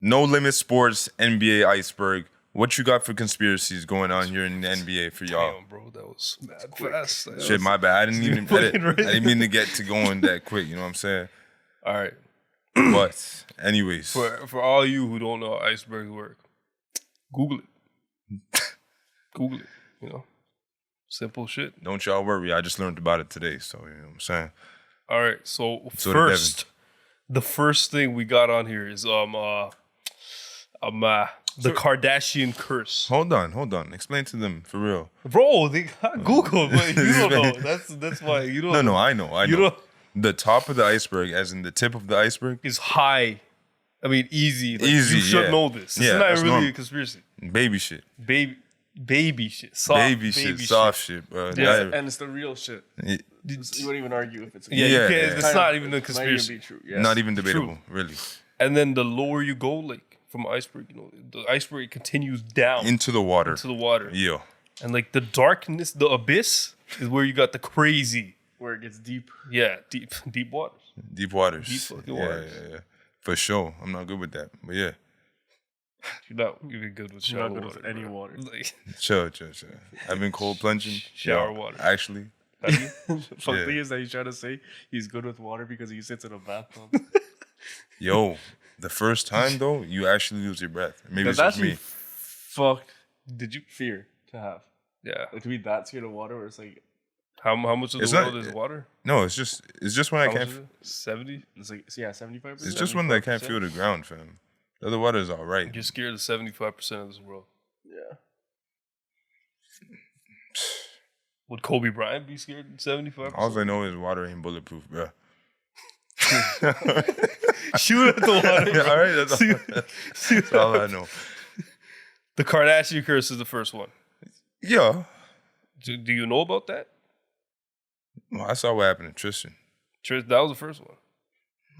No Limit Sports, NBA Iceberg. What you got for conspiracies going on here in the NBA for y'all? Damn, bro, that was mad fast. Shit, my bad. I didn't even edit. I didn't mean to get to going that quick. You know what I'm saying? All right. But anyways, For all you who don't know how icebergs work, Google it. Google it. You know, simple shit. don't y'all worry. I just learned about it today. So you know what I'm saying? All right. So first, the first thing we got on here is the Kardashian curse. Hold on. Explain to them for real. Bro, they got Google, but you don't know. That's why you don't. No, I know. You know. The top of the iceberg, as in the tip of the iceberg, is high. I mean, easy. Like, easy. You should know this. This is not really normal. a conspiracy. Baby shit. Baby shit. Soft shit, bro. Yeah, and it's the real shit. You wouldn't even argue if it's you can't. It's not even a conspiracy. Not even be true. Yes. Not even debatable, really. And then the lower you go, like from iceberg, you know, the iceberg continues down into the water. Yeah. And like the darkness, the abyss is where you got the crazy. Where it gets deep. Yeah, deep waters. Deep waters. Deep fucking waters. Yeah. For sure. I'm not good with that. But yeah. You're not even good with shower water. With any water. Like, Chill. I've been cold plunging. Shower water. Actually. The thing is that he's trying to say he's good with water because he sits in a bathtub. Yo, the first time though, you actually lose your breath. Maybe it's that's just me. Fucked. Did you fear to have? yeah. Like to be that scared of water where it's like How much of the world is water? No, it's just when I can't. 70? it's like 75%. It's just when I can't feel the ground, fam. The other water is all right. You're scared of 75% of this world. Yeah. Would Kobe Bryant be scared of 75%? All I know is water ain't bulletproof, bro. Shoot at the water. Yeah, all right, that's all I know. The Kardashian curse is the first one. Yeah. Do you know about that? Well, I saw what happened to Tristan. That was the first one.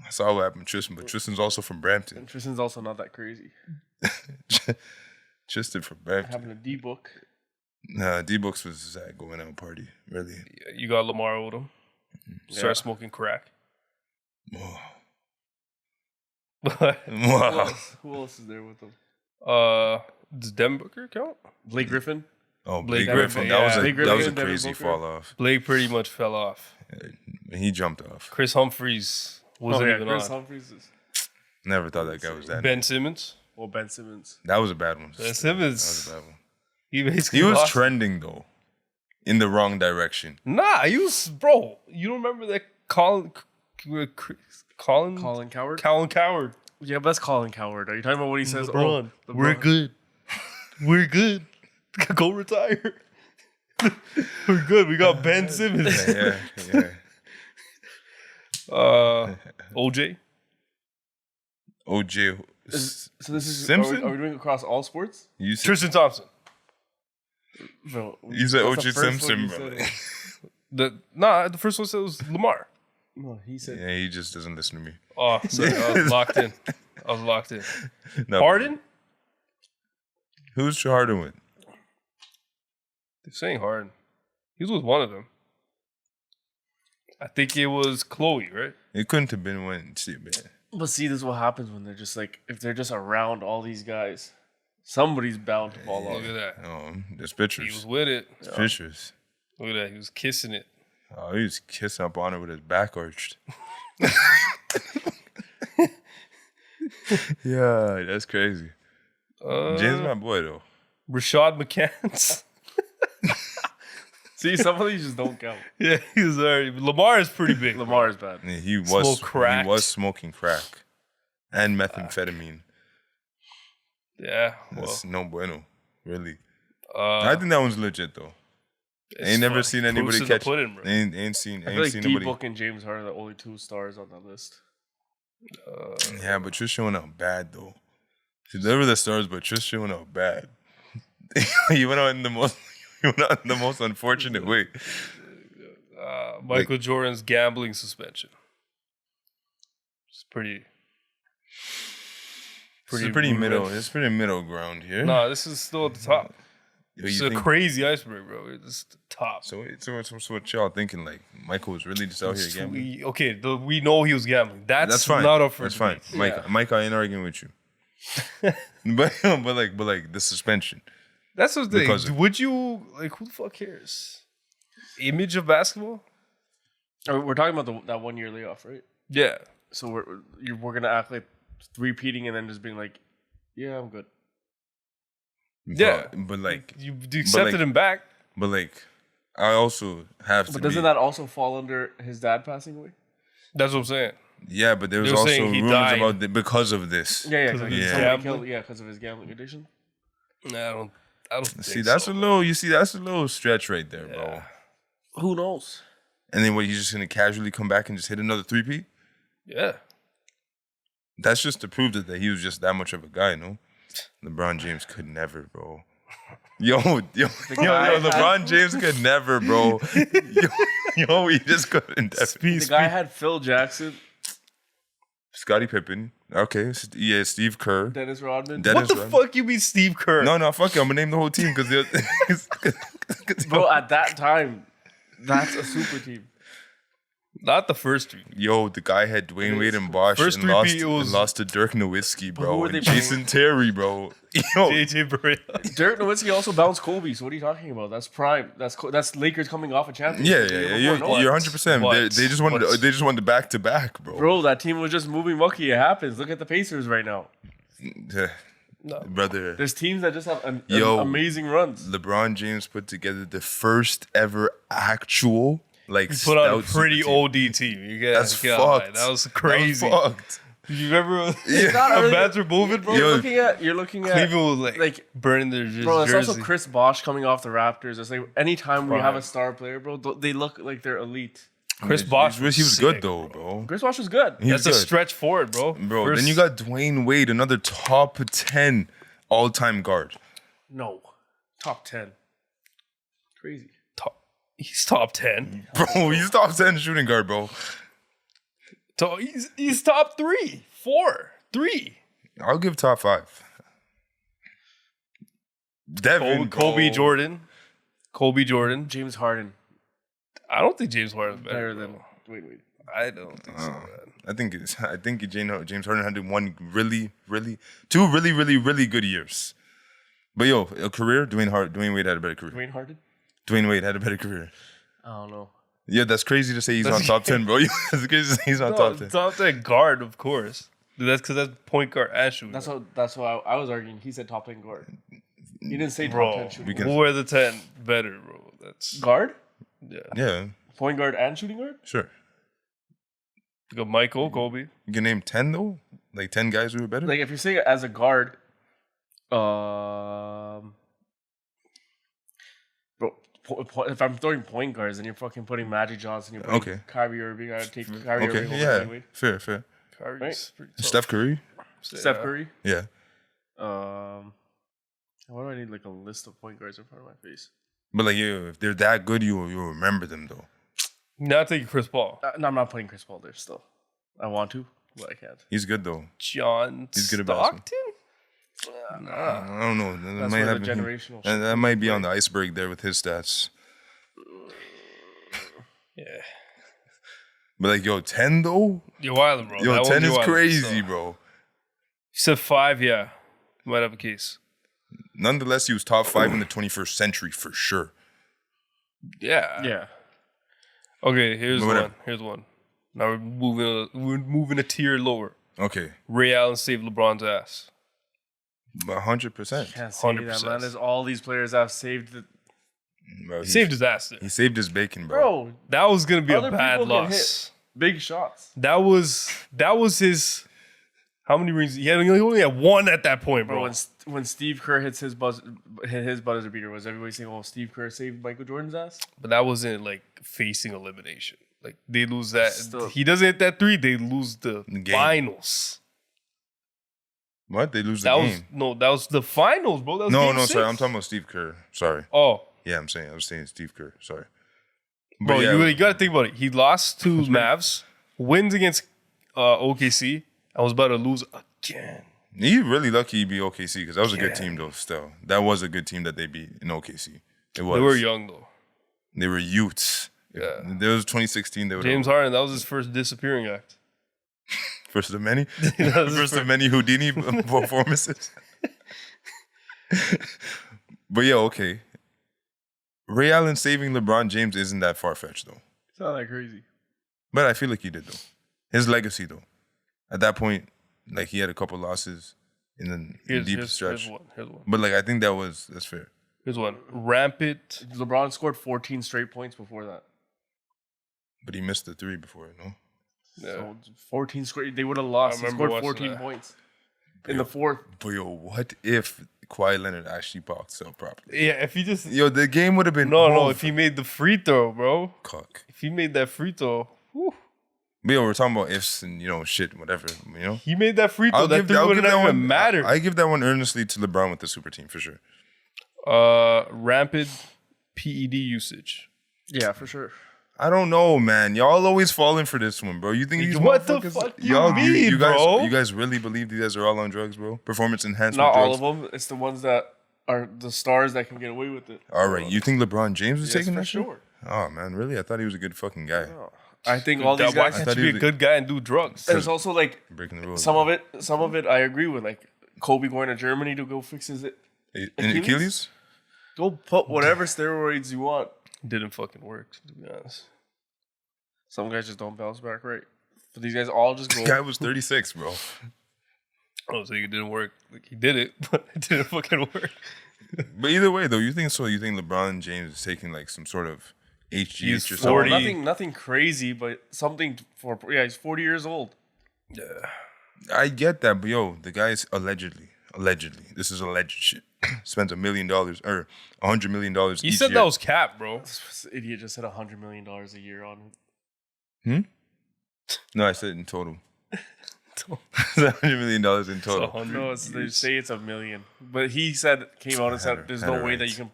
I saw what happened to Tristan, but Tristan's also from Brampton. And Tristan's also not that crazy. Tristan from Brampton. Having a D-book. Nah, D-Books was at going out party, really. Yeah, you got Lamar with him. Start smoking crack. Wow. Who else is there with him? Does Devin Booker count? Blake Griffin. Oh, Blake Blake Griffin. Griffin, That was a Devin crazy Booker. fall off. Blake pretty much fell off. He jumped off. Chris Humphries wasn't even Chris on. Humphries is. Never thought that guy was that. Ben Simmons. Well, Ben Simmons. That was a bad one. Ben Simmons. That was a bad one. He was lost. trending though, in the wrong direction. Nah, he was, bro. You don't remember that Colin Coward? Colin Coward. Yeah, but that's Colin Coward. Are you talking about what he says? LeBron. Oh, We're good. We're good. Go retire. We're good. We got Ben Simmons. Yeah. OJ. OJ. So this is Simpson? Are we doing across all sports? You said, Tristan Thompson. Bro, you said that's the OJ first Simpson, one you bro. said. The first one said it was Lamar. No, he said. Yeah, he just doesn't listen to me. Oh, sorry. I was locked in. No. Harden? Who's Harden with? They're saying Harden. He was with one of them. I think it was Chloe, right? It couldn't have been when shit, man. But see, this is what happens when they're just like, if they're just around all these guys, somebody's bound to fall off. Look at that. There's He pictures. was with it. There's pictures. Look at that. He was kissing it. Oh, he was kissing up on it with his back arched. Yeah, that's crazy. James, my boy though. Rashad McCants. See, some of these just don't count. Yeah, he was already. Lamar is pretty big. Lamar is bad. Yeah, he crack. was smoking crack and methamphetamine. Yeah. That's no bueno, really. Well, I think that one's legit though. Ain't never seen anybody catch. Pudding, bro. Ain't seen I feel like nobody. D-Book and James Harden are the only 2 stars on that list. Yeah, but you're showing out bad though. They were the stars, but you're showing out bad. You went out in the most unfortunate way. Michael Jordan's gambling suspension. It's pretty middle. It's pretty middle ground here. No, this is still at the top. Yo, It's you a think- crazy iceberg, bro. It's the top. So what y'all thinking? Like Michael was really just out here gambling. We know he was gambling. That's That's fine. not up for That's fine. debate. Mike, I ain't arguing with you. but like the suspension. That's what they. Because of- Would you like? Who the fuck cares? Image of basketball? We're talking about that 1 year layoff, right? Yeah. So we're gonna act like repeating and then just being like, yeah, I'm good. Yeah. but like, You accepted like- him back. but like, I also have to. But doesn't that also fall under his dad passing away? That's what I'm saying. Yeah, but there was They were also saying he rumors died. about because of this. Yeah, Because of because his yeah, gambling? because of his gambling addiction. Nah, I don't think See, that's so. a little. You see, that's a little stretch right there, bro. Yeah. Who knows? And then what? He's just gonna casually come back and just hit another 3-peat? Yeah. That's just to prove that he was just that much of a guy, no? LeBron James could never, bro. Yo, LeBron James could never, bro. yo, he just couldn't. The guy had Phil Jackson, Scottie Pippen. Okay, yeah, Steve Kerr. Dennis Rodman. What the fuck you mean Steve Kerr? No, fuck it. I'm gonna name the whole team because Bro, at that time, that's a super team. Not the first three. yo, the guy had Dwayne Wade and Bosh First and three-peat was- lost to Dirk Nowitzki, who bro, were and they Jason Terry, bro. Yo, JJ Barea. Dirk Nowitzki also bounced Kobe. So what are you talking about? That's prime. That's Lakers coming off a championship. yeah. You're 100%. What? They just wanted the back to back, bro. Bro, that team was just moving mucky. It happens. Look at the Pacers right now. Yeah. No. Brother, There's teams that just have Yo. amazing runs. LeBron James put together the first ever actual like Put on a stout pretty super team. OD team. You get That's fucked. That was crazy. That was fucked. You remember not how really- bats were moving, bro? Yo, You're looking at Cleveland was like burning their bro. It's jersey. also Chris Bosh coming off the Raptors. It's like anytime we Prime. have a star player, bro, they look like they're elite. Chris Bosh He was sick, good though, bro. Chris Bosh was good. He was That's a good. stretch forward, bro. Bro, First- then you got Dwayne Wade, another top 10 all-time guard. No, top 10. Crazy. he's top 10. Bro, he's top 10 shooting guard, bro. So he's top 3, 4, 3. I'll give top 5. Devin, Kobe Jordan. Kobe Jordan. James Harden I don't think James Harden's better better than bro. Dwayne Wade. I don't think so, man. I think James Harden had two really good years. But yo, a career, Dwayne Wade had a better career. Dwayne Harden? Dwayne Wade had a better career. I don't know. Yeah, that's crazy to say he's on top 10, bro. That's crazy to say he's on top 10. Top 10 guard, of course. Dude, that's because that's point guard and shooting. That's what I was arguing. He said top 10 guard. He didn't say top bro. 10 shooting Because- guard. Who are the 10 better, bro? That's Guard? yeah. Yeah, Point guard and shooting guard? sure. You got Michael, Kobe. You can name 10 though? Like 10 guys who are better? Like if you're saying it as a guard, bro, if I'm throwing point guards, then you're fucking putting Magic Johnson, you're putting Okay. Kyrie Irving. I'd take Kyrie Irving Okay, over yeah. Dwayne Wade. Fair. Kyrie's Right. pretty tough. Steph Curry? Steph Curry. Yeah. Why do I need like a list of point guards in front of my face? But like, if they're that good, you'll remember them though. Not taking Chris Paul. No, I'm not putting Chris Paul there still. I want to, but I can't. He's good though. John He's good at Stockton? I don't know. That That's might where have the generational and that might be on the iceberg there with his stats. Yeah. But like, yo, 10 though? You're wildin', bro. Yo, That 10 one's is you're wildin', crazy, so. bro. You said 5, yeah. Might have a case. Nonetheless, he was top 5 in the 21st century for sure. Yeah. Yeah. Okay, here's Whatever. one. Here's one. Now we're moving a tier lower. Okay, Ray Allen saved LeBron's ass. but 100%. Can't say that, 100%. man. There's all these players that have saved the Bro, He saved his ass there. He saved his bacon, bro. bro. That was gonna be a Other bad people can loss. Big shots, That was his. How many rings? He only had 1 at that point, bro. bro. When Steve Kerr hit his buzzer beater, was everybody saying, "Oh, Steve Kerr saved Michael Jordan's ass"? But that wasn't like facing elimination. Like they lose that. Still. He doesn't hit that 3. They lose the Game. finals. What? They lose the That game? that was the finals, bro. That was No, game 6. sorry. I'm talking about Steve Kerr. Sorry. Oh, Yeah, I was saying Steve Kerr. Sorry. bro, yeah, you got to think about it. He lost to Mavs, wins against OKC, and was about to lose again. he really lucky he beat OKC because that was a good Yeah. team though. Still, that was a good team that they beat in OKC. It was. They were young though. They were youths. Yeah. There was 2016. They were James Harden, that was his first disappearing act. First of many. First of many Houdini performances. But yeah, okay. Ray Allen saving LeBron James isn't that far-fetched, though. It's not that crazy. But I feel like he did, though. His legacy, though. At that point, like, he had a couple losses in the deep stretch. Here's one. But, like, I think that's fair. Here's one. Rampant. LeBron scored 14 straight points before that. But he missed the 3 before, no? Yeah. So 14 straight. They would have lost. He scored 14 points in the fourth. But, yo, what if Kawhi Leonard actually boxed up properly? Yeah, if he just... Yo, the game would have been... No, if he made the free throw, bro. Cock. If he made that free throw, whew. But yo, we're talking about ifs and, shit, whatever, He made that free throw. That wouldn't even matter. I give that one earnestly to LeBron with the super team, for sure. Rampant PED usage. Yeah, for sure. I don't know, man. Y'all always falling for this one, bro. You think these What the motherfuckers- fuck you mean, bro? You guys really believe these guys are all on drugs, bro? Performance enhancement Not drugs? all of them. It's the ones that are the stars that can get away with it. All right. You think LeBron James was taking for that shit? sure. Oh, man. Really? I thought he was a good fucking guy. I think all these Why guys. can't you be a good guy and do drugs? There's also like Breaking the rules. some of it I agree with. Like Kobe going to Germany to go fix his Achilles? Go put whatever steroids you want. Didn't fucking work, to be honest. Some guys just don't bounce back right. But these guys all just go. The guy was 36, bro. I don't think it didn't work. Like, he did it, but it didn't fucking work. But either way, though, you think LeBron James is taking like some sort of HGH He's or 40. something? Nothing crazy, but something for he's 40 years old. Yeah. I get that, but yo, the guy's allegedly, this is alleged shit, spent $1 million or $100 million He each said year. that was cap, bro. This idiot just said $100 million a year on it. No, I said in total. $100 million in total. 100 No, they say it's $1 million, but he came out and said there's no way that you can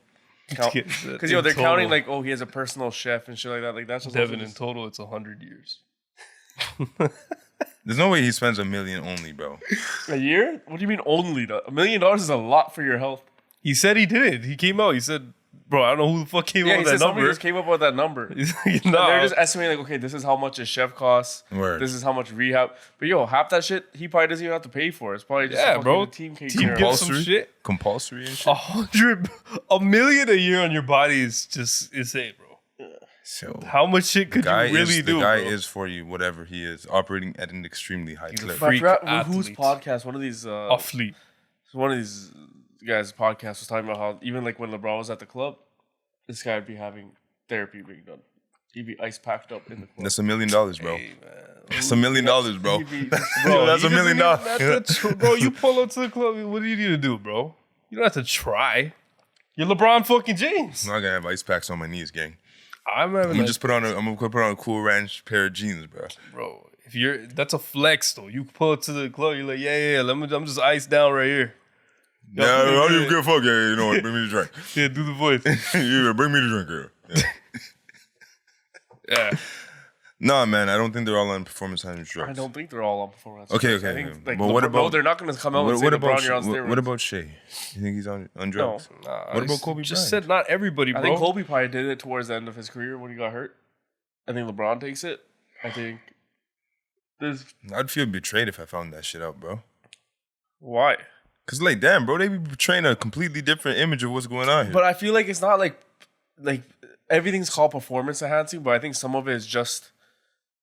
count because they're counting like he has a personal chef and shit like that. Like that's just Devin, in total, it's 100 years. There's no way he spends $1 million only, bro. a year. What do you mean only? $1 million is a lot for your health. He said he did it. He came out. He said, "Bro, I don't know who the fuck came Yeah, up he with said that somebody number." just came up with that number. Nah. They're just estimating like, okay, this is how much a chef costs. Word. This is how much rehab. But yo, half that shit he probably doesn't even have to pay for. It's probably just Yeah, bro. The team takes Team care of gives it. some shit. Compulsory and shit. 100 million a year on your body is just insane, bro. So How much shit could you really do? The guy bro? is for you, whatever he is, operating at an extremely high He's a clip. But I freak forgot whose athlete. podcast. One of these Athlete. one of these guys' podcasts was talking about how even like when LeBron was at the club, this guy would be having therapy being done. He'd be ice packed up in the club. That's $1 million, bro. Hey, man. That's $1 million, bro. He'd be- Bro, That's he $1 million. doesn't even have to bro, you pull up to the club. What do you need to do, bro? You don't have to try. You're LeBron fucking James. I'm not gonna have ice packs on my knees, gang. I'm I'm gonna just put on a Cool Ranch pair of jeans, bro. bro. That's a flex though. You pull up to the club. You're like, yeah. I'm just iced down right here. Yeah, I don't even give a fuck. Yeah, you know what? Bring me the drink. Yeah, do the voice. Yeah, bring me the drink, girl. Yeah. Yeah. Nah, man, I don't think they're all on performance enhancing drugs. I don't think they're all on performance. Okay, I okay. think, like, But what about? they're not going to come out and What, say what LeBron, about? you're on steroids. What about Shea? You think he's on drugs? Nah, What about Kobe Just Bryant? said not everybody, bro. I think Kobe probably did it towards the end of his career when he got hurt. I think LeBron takes it. I think there's I'd feel betrayed if I found that shit out, bro. why. Cause like, damn, bro, they be portraying a completely different image of what's going on here. But I feel like it's not like everything's called performance enhancing, but I think some of it is just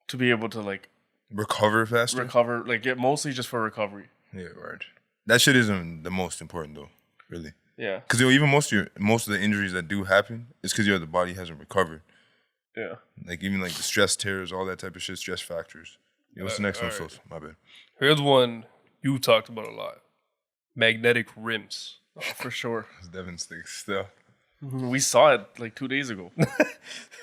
to be able to like recover faster. recover, like get mostly just for recovery. Yeah, right. That shit isn't the most important though, really. Yeah. Because even most of the injuries that do happen is because the body hasn't recovered. Yeah. Like even like the stress tears, all that type of shit, stress factors. Yeah, what's the next one, all right. Sos? My bad. Here's one you talked about a lot. Magnetic rims. Oh, for sure. It's Devin Sticks still. We saw it like 2 days ago.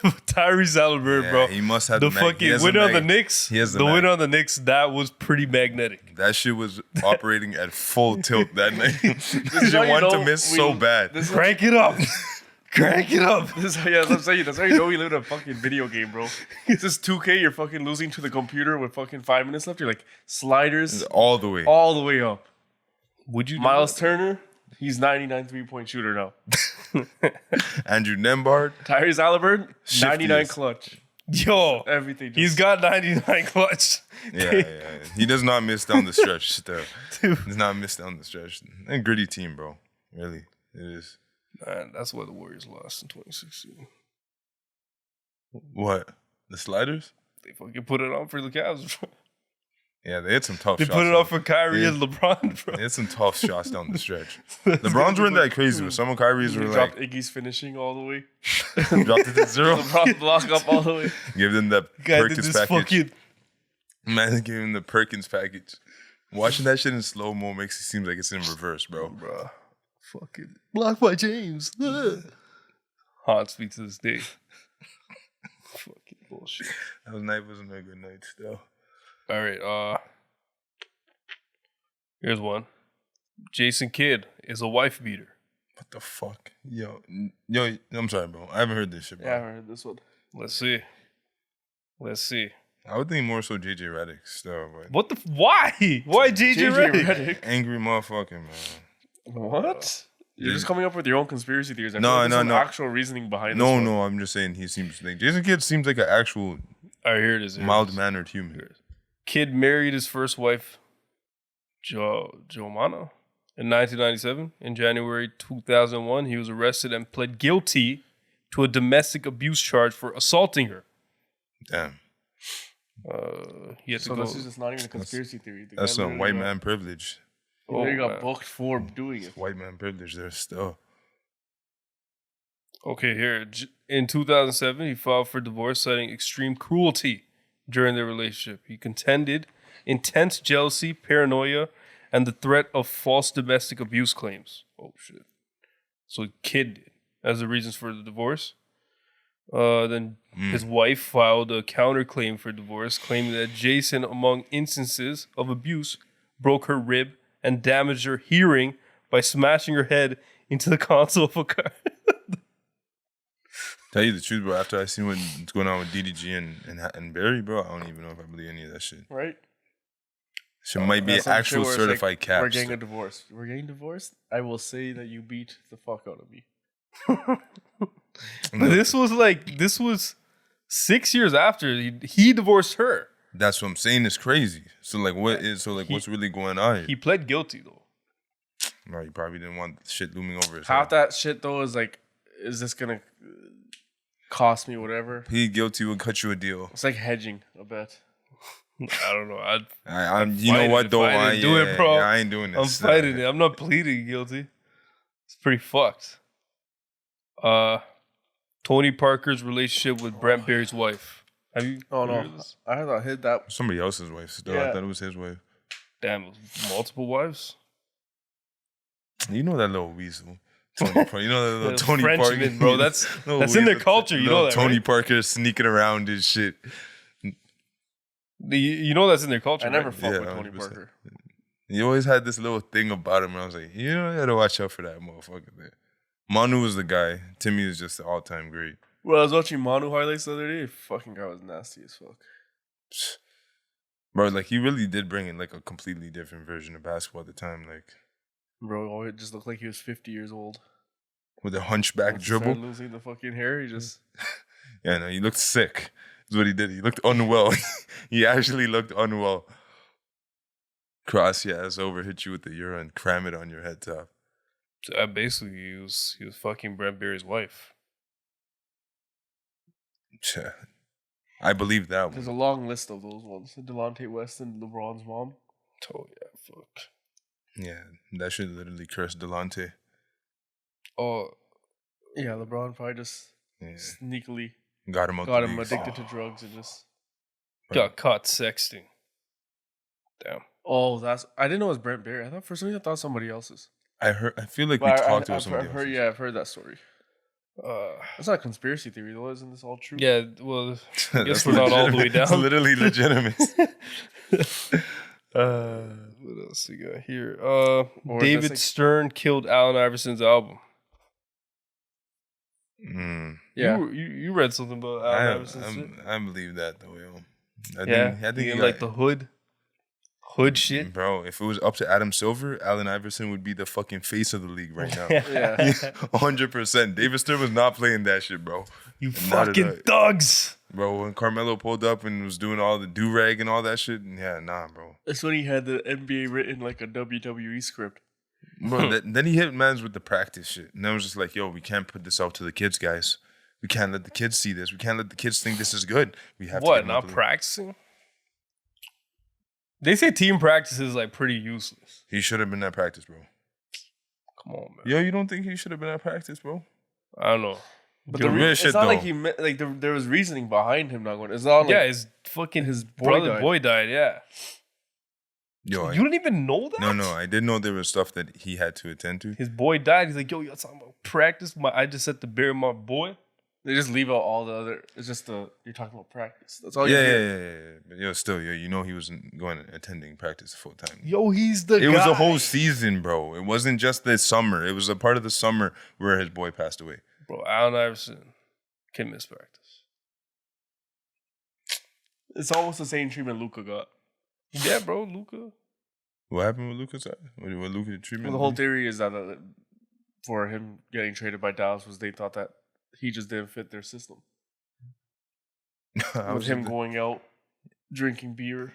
Tyrese Halliburton, Yeah, bro. he must have the the mag- he fucking has the winner on the mag- Knicks. he has the The mag- winner on the Knicks, that was pretty magnetic. That shit was operating at full tilt that night. This is how shit you wanted to know miss so bad. This is, Crank it up. Crank it up. this is that's how you know we live in a fucking video game, bro. This is 2K, you're fucking losing to the computer with fucking 5 minutes left. You're like sliders All the way. all the way up. Would you do Miles that? Turner, he's 99 3-point shooter now. Andrew Nembhard. Tyrese Halliburton, 99 Shiftiest. clutch. Yo, Everything. he's got 99 clutch. Yeah. He does not miss down the stretch still. Dude. Does not miss down the stretch. And gritty team, bro. Really. It is. Man, that's why the Warriors lost in 2016. What? The sliders? They fucking put it on for the Cavs, bro. Yeah, they had some tough They shots. put it on for Kyrie and LeBron, bro. They had some tough shots down the stretch. LeBron's weren't that crazy, but some of Kyrie's were dropped like... Iggy's finishing all the way. dropped it to 0. LeBron block up all the way. Give them the Guy did Perkins this package. fucking... Man, gave him the Perkins package. Watching that shit in slow-mo makes it seem like it's in reverse, bro. Bro, fucking blocked by James. Haunt me to this day. Fucking bullshit. That night wasn't a good night still. All right, here's one. Jason Kidd is a wife beater. What the fuck? Yo, I'm sorry, bro. I haven't heard this shit, bro. Yeah, I heard this one. Let's see. I would think more so JJ Redick still, but What the? Why? Why JJ Redick? Redick. angry motherfucker, man. What? You're just coming up with your own conspiracy theories. I No, feel like there's no. some actual reasoning behind this No, one. I'm just saying he seems like Jason Kidd seems like an actual All right, here it is. mild-mannered human. Kidd married his first wife, Joanna, in 1997. In January 2001, he was arrested and pled guilty to a domestic abuse charge for assaulting her. Damn, He had to So go. this is just not even a conspiracy theory. The that's guy some white man privilege. He got man. booked for doing it. White man privilege there still. Okay, here. In 2007, he filed for divorce, citing extreme cruelty during their relationship. He contended intense jealousy, paranoia, and the threat of false domestic abuse claims. Oh, shit. So Kidd did as the reasons for the divorce. Then his wife filed a counterclaim for divorce, claiming that Jason, among instances of abuse, broke her rib and damaged her hearing by smashing her head into the console of a car. Tell you the truth, bro. After I seen what's going on with DDG and Barry, bro, I don't even know if I believe any of that shit. Right? Shit might be an That's some actual shit where it's certified like, cap. We're getting a divorce. We're getting divorced. I will say that you beat the fuck out of me. This was 6 years after he divorced her. That's what I'm saying. It's crazy. So like, what's really going on here? He pled guilty though. No, he probably didn't want shit looming over his Half head. that shit though is like, is this gonna cost me whatever? Plead guilty will cut you a deal. It's like hedging a bet. I don't know. I'm you know fighting what it though? if I didn't do it, bro. I ain't doing I'm this. fighting it. I'm not pleading guilty. It's pretty fucked. Tony Parker's relationship with Brent Barry's wife. Have you? Oh no, heard this? I thought I hit that. Somebody else's wife still. Yeah. I thought it was his wife. Damn, it was multiple wives. You know that little weasel. Tony Parker. You know that little The Tony Frenchman, Parker. bro. That's Little in their weasel. culture. You know Little that, Tony right? Parker sneaking around and shit. You know that's in their culture. I never right? fucked Yeah, with Tony 100%. Parker. He always had this little thing about him. And I was like, you know, you gotta watch out for that motherfucker there. Manu was the guy. Timmy was just the all-time great. Well, I was watching Manu highlights the other day. Fucking guy was nasty as fuck. Bro, like, he really did bring in, like, a completely different version of basketball at the time. Like, Bro, it just looked like he was 50 years old. with a hunchback Once he started dribble. losing the fucking hair, he just Yeah, no, he looked sick. That's what he did. He looked unwell. He actually looked unwell. Cross your ass over, hit you with the urine, cram it on your head top. So, basically, he was fucking Brent Barry's wife. Yeah. I believe that there's one. a long list of those ones. Delonte West and LeBron's mom. Oh yeah, fuck. Yeah, that shit literally cursed Delonte. Oh, Yeah, LeBron probably just Yeah. sneakily Got him out got the him league. addicted to drugs and just. got caught sexting. Damn. Oh, I didn't know it was Brent Barry. I thought for some reason I thought somebody else's. I feel like we But talked about I've somebody heard, else. yeah, I've heard that story. Uh, That's not a conspiracy theory though, isn't this all true? yeah. Well, I guess That's we're not all the way legitimate. It's down. literally legitimate. What else we got here? Or David that's like- Stern killed Allen Iverson's album. Yeah. You read something about Allen Iverson's shit? I believe that though, yo. I Yeah, think you he like got- the hood shit. Bro, if it was up to Adam Silver, Allen Iverson would be the fucking face of the league right now. Yeah. 100%. David Stern was not playing that shit, bro. You Not at fucking all. thugs. bro. When Carmelo pulled up and was doing all the do-rag and all that shit, yeah, nah, bro. That's when he had the NBA written like a WWE script. Bro, then he hit mans with the practice shit. And then it was just like, yo, we can't put this out to the kids, guys. We can't let the kids see this. We can't let the kids think this is good. We have what, to not practicing? They say team practice is like pretty useless. He should have been at practice, bro. Come on, man. Yo, you don't think he should have been at practice, bro? I don't know. But it's not like he meant, like there was reasoning behind him not going. It's not like his boy died. Yeah. Yo, You didn't even know that? No, I did know there was stuff that he had to attend to. His boy died. He's like, yo, y'all talking about practice? I just had to bury my boy. They just leave out all the other. It's just you're talking about practice. That's all. Yeah. But yo, still, you know he wasn't attending practice full time. Yo, he's the guy. It was a whole season, bro. It wasn't just the summer. It was a part of the summer where his boy passed away. Bro, Allen Iverson can miss practice. It's almost the same treatment Luka got. Yeah, bro, Luka. What happened with Luka's? What Luka treatment? Well, the whole theory is that for him getting traded by Dallas was they thought that he just didn't fit their system. With him going out, drinking beer,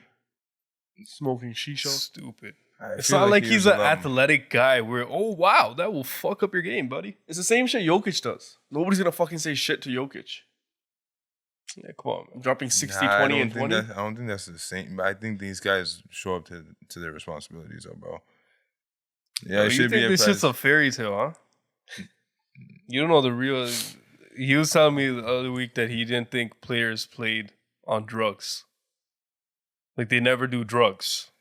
smoking shisha. Stupid. It's not like he's an athletic guy where, oh, wow, that will fuck up your game, buddy. It's the same shit Jokic does. Nobody's going to fucking say shit to Jokic. Yeah, come on, man. Dropping 60, 20, and 20. I don't think that's the same. But I think these guys show up to their responsibilities, though, bro. Yeah, it should be. This shit's a fairy tale, huh? You don't know the real. He was telling me the other week that he didn't think players played on drugs. Like they never do drugs.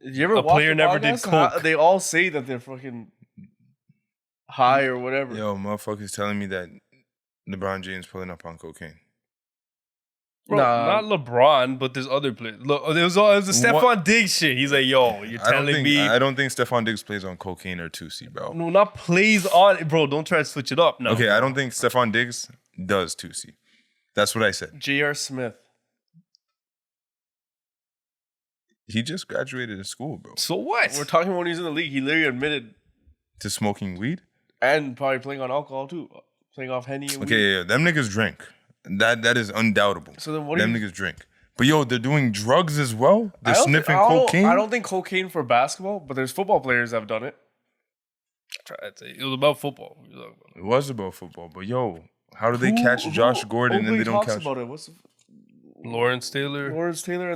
Did you ever watch player never did coke. They all say that they're fucking high or whatever. Yo, motherfuckers telling me that LeBron James pulling up on cocaine. Bro, not LeBron, but there's other players. Look, it was the Stephon Diggs shit. He's like, yo, you're telling me. I don't think Stephon Diggs plays on cocaine or 2C, bro. No, not plays on it, bro. Don't try to switch it up. No. Okay, I don't think Stephon Diggs does 2C. That's what I said. J.R. Smith. He just graduated school, bro. So what? We're talking about when he's in the league. He literally admitted to smoking weed and probably playing on alcohol too, playing off Henny. And weed. Yeah, them niggas drink. That is undoubtable. So then what? Them niggas drink. But yo, they're doing drugs as well. They're sniffing cocaine. I don't think cocaine for basketball, but there's football players that have done it. It was about football. It was about football, but yo, how do they catch Josh Gordon and they don't catch? About it? What's Lawrence Taylor and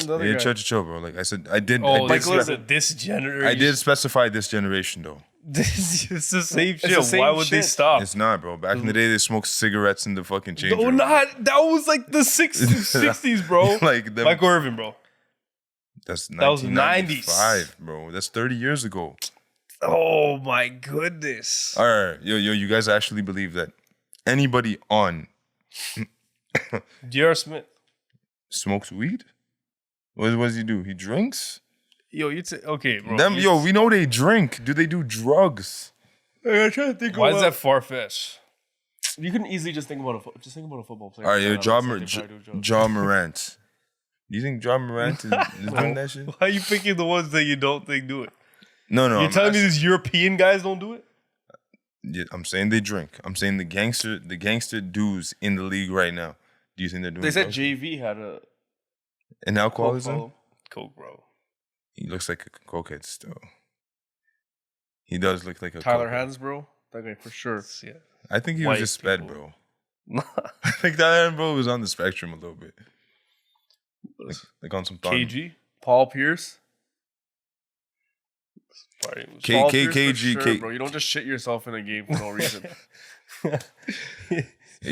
the other guy. Chill, bro. Like I said, I did. Oh, this generation. I did specify this generation though. It's the same shit. Why would they stop? It's not, bro. Back in the day, they smoked cigarettes in the fucking change room. That was like the 60s, bro. Like Michael Irvin, bro. That was 1995, bro. That's 30 years ago. Oh my goodness. All right, yo, you guys actually believe that anybody on J.R. Smith smokes weed? What does he do? He drinks? Yo, okay, bro. We know they drink. Do they do drugs? I'm trying to think. Why is that far-fetched? You can easily just think about a football player. All right, Ja Morant. Do you think Ja Morant is doing that shit? Why are you picking the ones that you don't think do it? No. You're telling me these European guys don't do it? Yeah, I'm saying they drink. I'm saying the gangster dudes in the league right now. Do you think they're doing? They said JV had an alcoholism. Coke, bro. He looks like a cokehead still. He does look like a Tyler Hansbrough. That guy for sure. Yeah. I think he was just sped, bro. I think Tyler Hansbrough was on the spectrum a little bit. Like on some thought. KG? Paul Pierce? KG, bro. You don't just shit yourself in a game for no reason.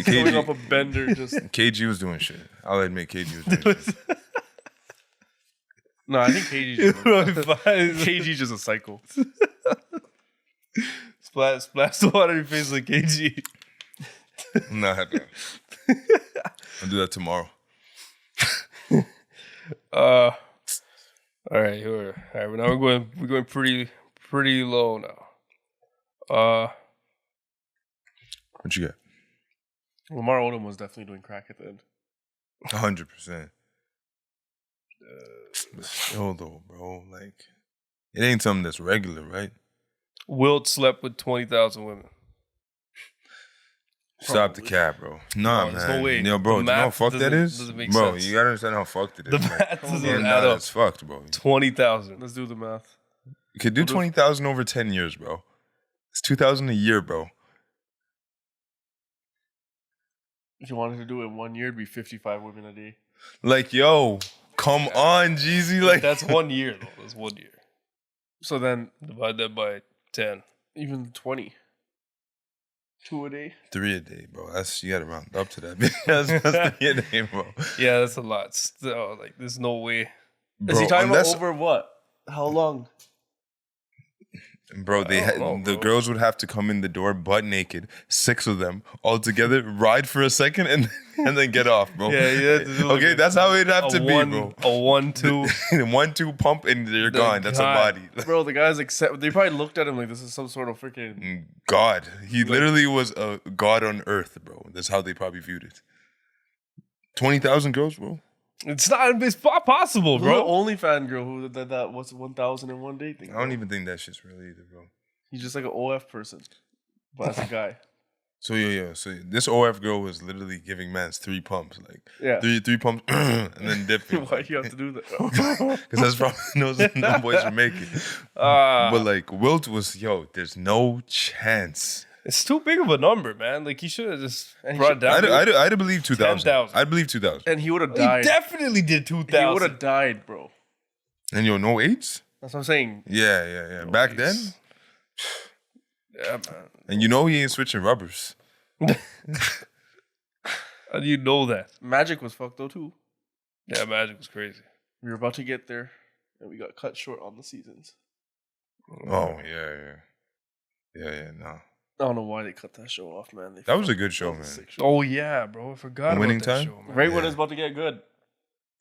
Going up a bender just... KG was doing shit. I'll admit KG was doing shit. No, I think KG's just a cycle. Splash the water in your face like KG. I'm not happy. I'll do that tomorrow. All right, now we're going pretty low now. What you got? Lamar Odom was definitely doing crack at the end. 100%. But still though, bro, like it ain't something that's regular, right? Wilt slept with 20,000 women. Stop the cap, bro. Nah, No, there's man. no way. Yo, bro, The do you know how math fucked that doesn't- is? doesn't make Bro, sense. you gotta understand how fucked it is. The man. math doesn't Nah, add up. that's fucked, bro. 20,000. Let's do the math. You could do 20,000 over 10 years, bro. It's 2,000 a year, bro. If you wanted to do it in 1 year, it'd be 55 women a day. Like, yo, come on, Jeezy. Like, That's 1 year, though. That's 1 year. So then, Divide that by 10. even 20. 2 a day. 3 a day, bro. That's you gotta round up to that. That's 3 a day, bro. Yeah, that's a lot. Still, like, there's no way. Is he Bro, talking unless- about over what? How long? Bro, they I don't know, the bro. girls would have to come in the door butt naked, 6 of them all together, ride for a second, and then get off, bro. Yeah, you have to do like okay, that's how it'd have to be, one, bro. A 1-2. 1-2 pump and you're gone. That's a God. body. Bro, the guys they probably looked at him like this is some sort of freaking. God, he literally was a god on earth, bro. That's how they probably viewed it. 20,000 girls, bro. It's not possible, Bro, bro. the OnlyFans girl who did that what's 1,001 day thing. I don't even think that shit's real either, bro. He's just like an OF person, but as a guy. So yeah. So this OF girl was literally giving mans 3 pumps, like Yeah. three pumps, and then dipping. Why do you have to do that? Because that's probably those them boys are making. But like Wilt was, there's no chance. It's too big of a number, man. Like, he should have just brought it down. I'd believe 2,000. 10,000. I'd believe 2,000. And he would have He died. definitely did He would 2,000. have died, bro. And no AIDS? That's what I'm saying. Yeah. Back then, Yeah, man. and he ain't switching rubbers. How do you know that? Magic was fucked though too. Yeah, Magic was crazy. We were about to get there, and we got cut short on the seasons. Oh yeah. No, I don't know why they cut that show off, man. that was a good show, man. sick show. Oh, yeah, bro. I forgot about Winning that Time? show, man. Right when Yeah. it's about to get good,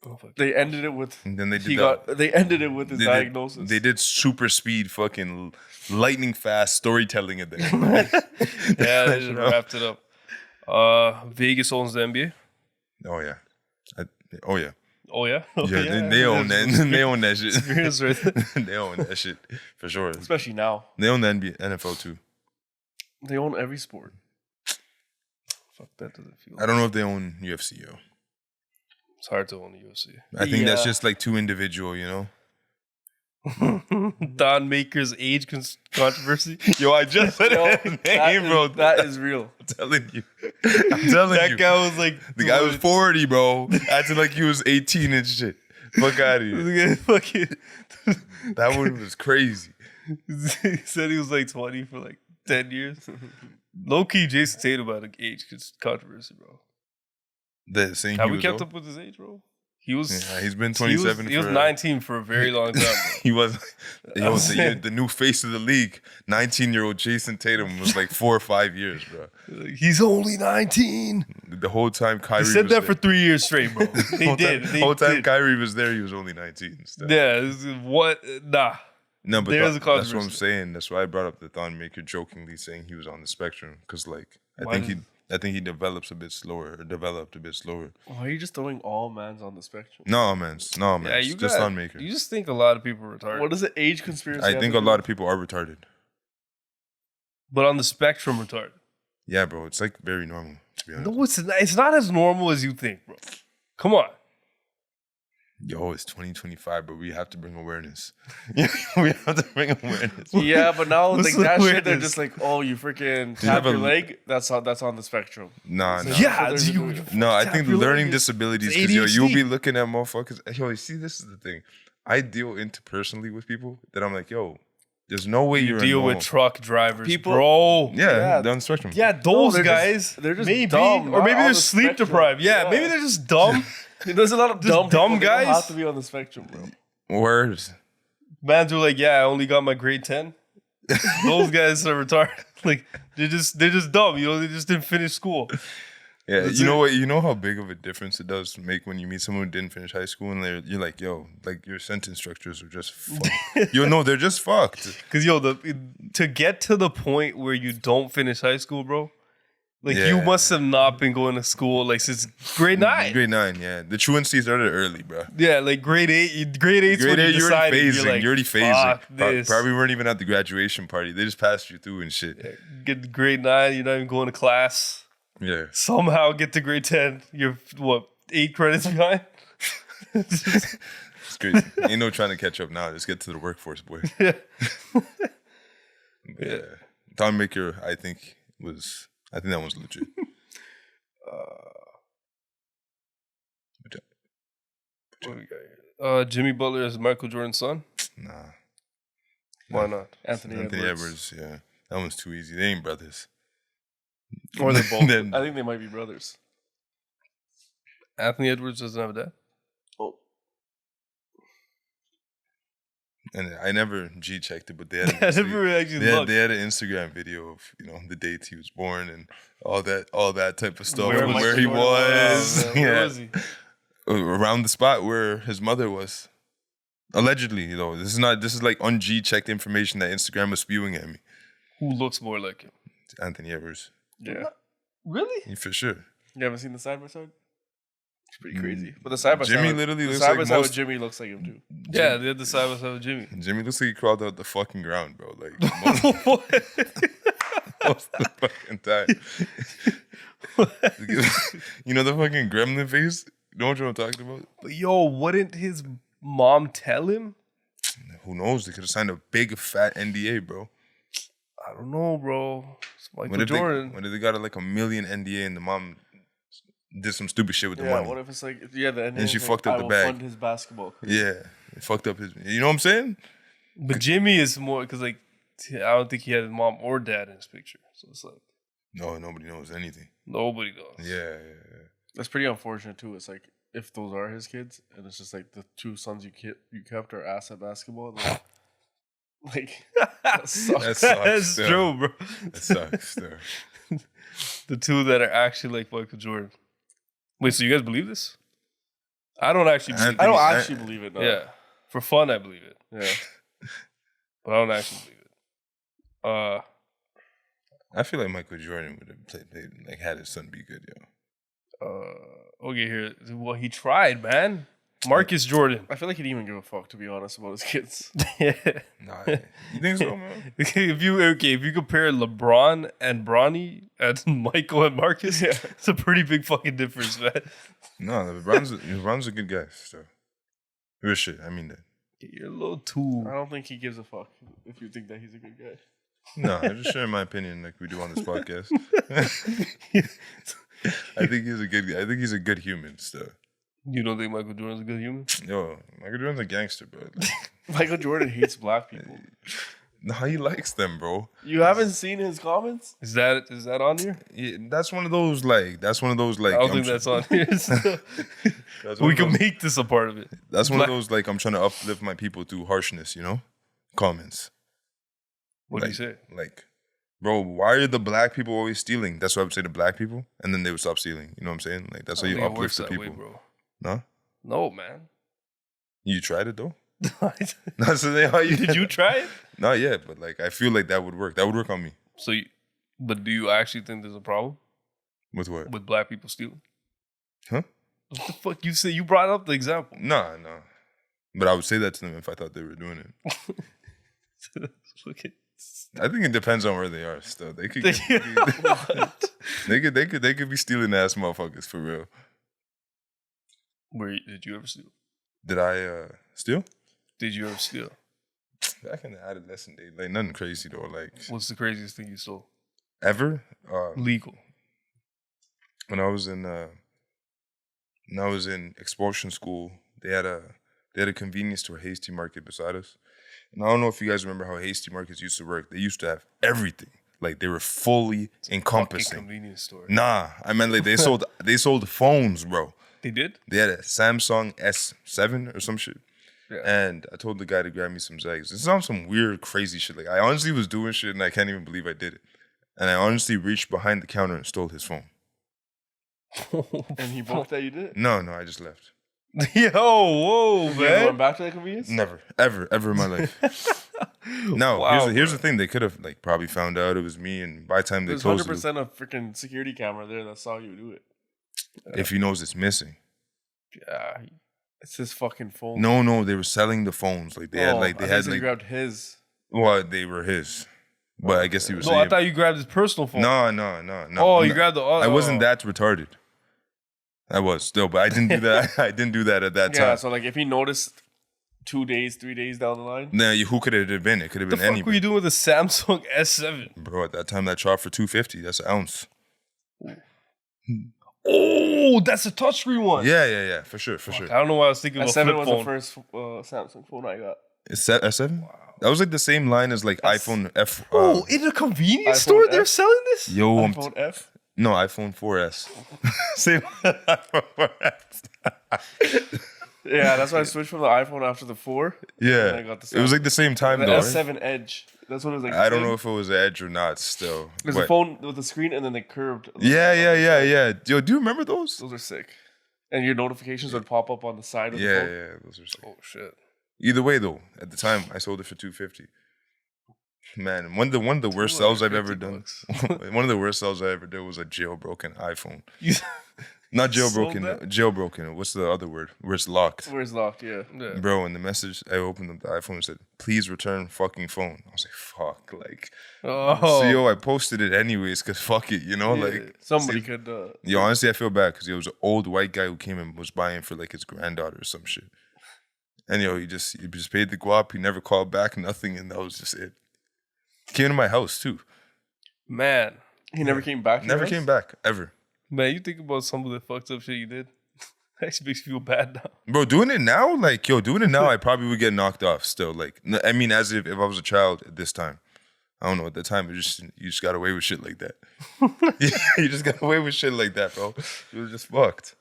Oh, fuck. they ended it with And then they did They ended it with his they diagnosis. They did super speed, fucking lightning fast storytelling at the end. Yeah, they just wrapped it up. Vegas owns the NBA. Oh yeah. Oh yeah. Oh, yeah? Yeah, they own that. They own that shit. Experience right there. They own that shit for sure. Especially now, They own the NFL too. they own every sport. Fuck, that doesn't feel. I don't know if they own UFC, yo. It's hard to own the UFC. I think that's Yeah. just like too individual, you know. Don Maker's age controversy. Yo, I just said Yo, his name, bro. that is real. I'm telling you. I'm telling That you. guy was like, The guy was 40, bro. Acting like he was 18 and shit. Fuck out of here. fucking. That one was crazy. He said he was like 20 for like 10 years. Low key, Jason Tatum had an age controversy, bro. The saying Have he we was kept old? up with his age, bro? He was. Yeah, he's been He 27 was for 19 for a very long time, bro. He was the new face of the league. 19-year-old Jason Tatum was like 4 or 5 years, bro. Like, he's only 19. The whole time Kyrie He said was that for there. 3 years straight, bro. They did. The They whole time did. Kyrie was there, he was only 19. Still. Yeah, this is what? Nah. No, but There's a that's what I'm controversy. saying. That's why I brought up the Thon Maker jokingly saying he was on the spectrum because, like, Why I think he developed a bit slower. Why are you just throwing all mans on the spectrum? No, man. Yeah, you just got, Thon Maker. You just think a lot of people are retarded. What is it? Age conspiracy? I think a lot of people are retarded. But on the spectrum, retarded. Yeah, bro. It's like very normal, to be honest. No, it's not as normal as you think, bro. Come on. Yo, it's 2025, but we have to bring awareness. We have to bring awareness. Yeah, but now What's like the that shit, they're weirdness? just like, oh, you freaking you have tap your a- leg. That's on the spectrum. Nah. Yeah, So you No, I tap think your leg learning is- disabilities, it's because you'll ADHD. be looking at motherfuckers. Yo, you see, this is the thing. I deal interpersonally with people that I'm like, yo, there's no way You you're deal a with normal. truck drivers, People- bro. Yeah, Yeah. they're on the spectrum. Yeah, those they're guys. they're just maybe, dumb, or not maybe on they're the sleep spectrum. deprived. Yeah, Yeah. maybe they're just dumb. There's a lot of Just dumb, dumb people. They don't guys? have to be on the spectrum, bro. Words. Mans are like, yeah, I only got my grade 10. Those guys are retarded. Like they're just dumb. You know, they just didn't finish school. Yeah, That's you know it. what? You know how big of a difference it does make when you meet someone who didn't finish high school and you're like, yo, like your sentence structures are just fucked. You know, they're just fucked. Because to get to the point where you don't finish high school, bro, like you Yeah. must have not been going to school like since grade 9. Grade 9, yeah. The truancy started early, bro. Yeah, like grade 8. Grade 8's when Grade 8, you you're already decided. phasing. You're, like, You're already phasing. fuck this. Probably weren't even at the graduation party. They just passed you through and shit. Get to grade 9, you're not even going to class. Yeah. Somehow get to grade 10. You're, what, 8 credits behind? It's crazy. Ain't no trying to catch up now. Just get to the workforce, boy. Yeah. Yeah. Thon Maker, I think that one's legit. What do we got here? Jimmy Butler is Michael Jordan's son? Nah. Why not? Anthony Edwards. Yeah. That one's too easy. They ain't brothers. Or they're both. Then- I think they might be brothers. Anthony Edwards doesn't have a dad? Oh. And I never G-checked it, but they had I never actually looked. they had an Instagram video of, the dates he was born and all that type of stuff. Where and was where he Jordan? was. Where was he? Around the spot where his mother was. Allegedly, this is like un-G-checked information that Instagram was spewing at me. Who looks more like him? It's Anthony Edwards. Yeah. Really? Yeah, for sure. You haven't seen the side by side? It's pretty crazy. But the side by side. Jimmy literally looks side like by side with most. Jimmy looks like him too. Yeah, they had the side by side with Jimmy. Jimmy looks like he crawled out the fucking ground, bro. Like What? most of the fucking time. The fucking gremlin face? You know what I'm talking about? But yo, wouldn't his mom tell him? Who knows? They could have signed a big fat NDA, bro. I don't know, bro. It's Michael What if Jordan. they got like a million NDA and the mom did some stupid shit with the Yeah, money? what if it's like, the end And she fucked up I the will bag. fund his basketball career. Yeah, it fucked up his. You know what I'm saying? But Jimmy is more because I don't think he had his mom or dad in his picture. So it's like No, nobody knows anything. nobody does. Yeah. That's pretty unfortunate too. It's like, if those are his kids, and it's just like the 2 sons you kept are ass at basketball, like that sucks. That sucks. That's still. true, bro. That sucks. Still. The 2 that are actually like Michael Jordan. Wait, so you guys believe this? I don't actually believe I it. don't actually believe it. No. Yeah. For fun, I believe it. Yeah. But I don't actually believe it. I feel like Michael Jordan would have played like had his son be good, Okay, here. Well, he tried, man. Marcus Jordan. I feel like he didn't even give a fuck, to be honest, about his kids. Yeah. Nah, you think so, man? If you compare LeBron and Bronny and Michael and Marcus, it's a pretty big fucking difference, man. No, LeBron's a good guy. So real shit. I mean that. You're a little too. I don't think he gives a fuck if you think that he's a good guy. No, I'm just sharing my opinion like we do on this podcast. I think he's a good guy. I think he's a good human. So You don't think Michael Jordan's a good human? yo, Michael Jordan's a gangster, bro. Michael Jordan hates black people. No, he likes them, bro. You haven't seen his comments? Is that on here? Yeah, that's one of those like. I don't think that's on here. We can make this a part of it. That's one of those like I'm trying to uplift my people through harshness, comments. What do you say? Like, bro, why are the black people always stealing? That's what I would say to black people, and then they would stop stealing. You know what I'm saying? Like that's how you uplift the people, bro. No, No, man. you tried it though. No, so Did you try it? Not yet, but like I feel like that would work. That would work on me. But do you actually think there's a problem With what? with black people stealing? Huh? What the fuck you say? You brought up the example. No. But I would say that to them if I thought they were doing it. Okay. I think it depends on where they are. Still, they could. They could be stealing ass motherfuckers for real. Did you ever steal? Did I steal? Did you ever steal? Back in the adolescent days, like nothing crazy though. Like What's the craziest thing you stole? ever. Legal. When I was in expulsion school, they had a convenience store, Hasty Market, beside us. And I don't know if you guys remember how Hasty Markets used to work. They used to have everything. Like they were fully encompassing. Fucking convenience store. Nah, I meant like they sold phones, bro. They did? They had a Samsung S7 or some shit. Yeah. And I told the guy to grab me some Zags. This sounds some weird, crazy shit. Like I honestly was doing shit and I can't even believe I did it. And I honestly reached behind the counter and stole his phone. And he booked that you did it? No, I just left. Yo, whoa, You ever went man. back to that convenience? Never, ever in my life. No, Wow, here's the thing. They could have like probably found out it was me, and by the time they There's closed 100% a freaking security camera there that saw you do it. if he knows it's missing. Yeah. It's his fucking phone. No, they were selling the phones. Like they had you like grabbed his. well, they were his. But I guess he was No, saying. I thought you grabbed his personal phone. No. Oh, you grabbed the. I wasn't that retarded. I was still, but I didn't do that. I didn't do that at that Yeah, time. so like if he noticed 2 days, 3 days down the line. Nah, who could it have been? It could have What been the fuck anybody. were you doing with a Samsung S7? Bro, at that time that dropped for $250. That's an ounce. Oh, that's a touchscreen one. Yeah, for sure. I don't know why I was thinking of a flip S7 was phone. the first Samsung phone I got. Is that S7? Wow. That was like the same line as like iPhone F. Oh, in a convenience iPhone store, F? they're selling this? Yo, iPhone F. no, iPhone 4S. Same iPhone 4S. Yeah, that's why I switched from the iPhone after the 4. Yeah, And I got the it was like the same time the though. Right? S7 Edge. That's what it was like. I don't know if it was Edge or not. Still, There's but- a phone with a screen and then they curved. Yeah. Yo, do you remember those? Those are sick. And your notifications would pop up on the side of the phone. Yeah, those are sick. Oh, shit. Either way, though, at the time I sold it for $250. Man, one of the worst sells I've ever done. One of the worst sells I ever did was a jailbroken iPhone. Not jailbroken. What's the other word? Where it's locked. Where it's locked, yeah. Bro, in the message, I opened up the iPhone and said, "Please return fucking phone." I was like, "Fuck!" Like, Oh. so yo, I posted it anyways because fuck it, you know, Yeah, like somebody could. Yo, honestly, I feel bad because it was an old white guy who came and was buying for like his granddaughter or some shit. And yo, he just paid the guap. He never called back, nothing, and that was just it. Came to my house too. Man. He never came back. Never came back ever. Man, you think about some of the fucked up shit you did. Actually makes me feel bad now. Bro, doing it now, I probably would get knocked off still. Like, I mean, as if I was a child at this time. I don't know, at the time, you just got away with shit like that. You just got away with shit like that, bro. You was just fucked.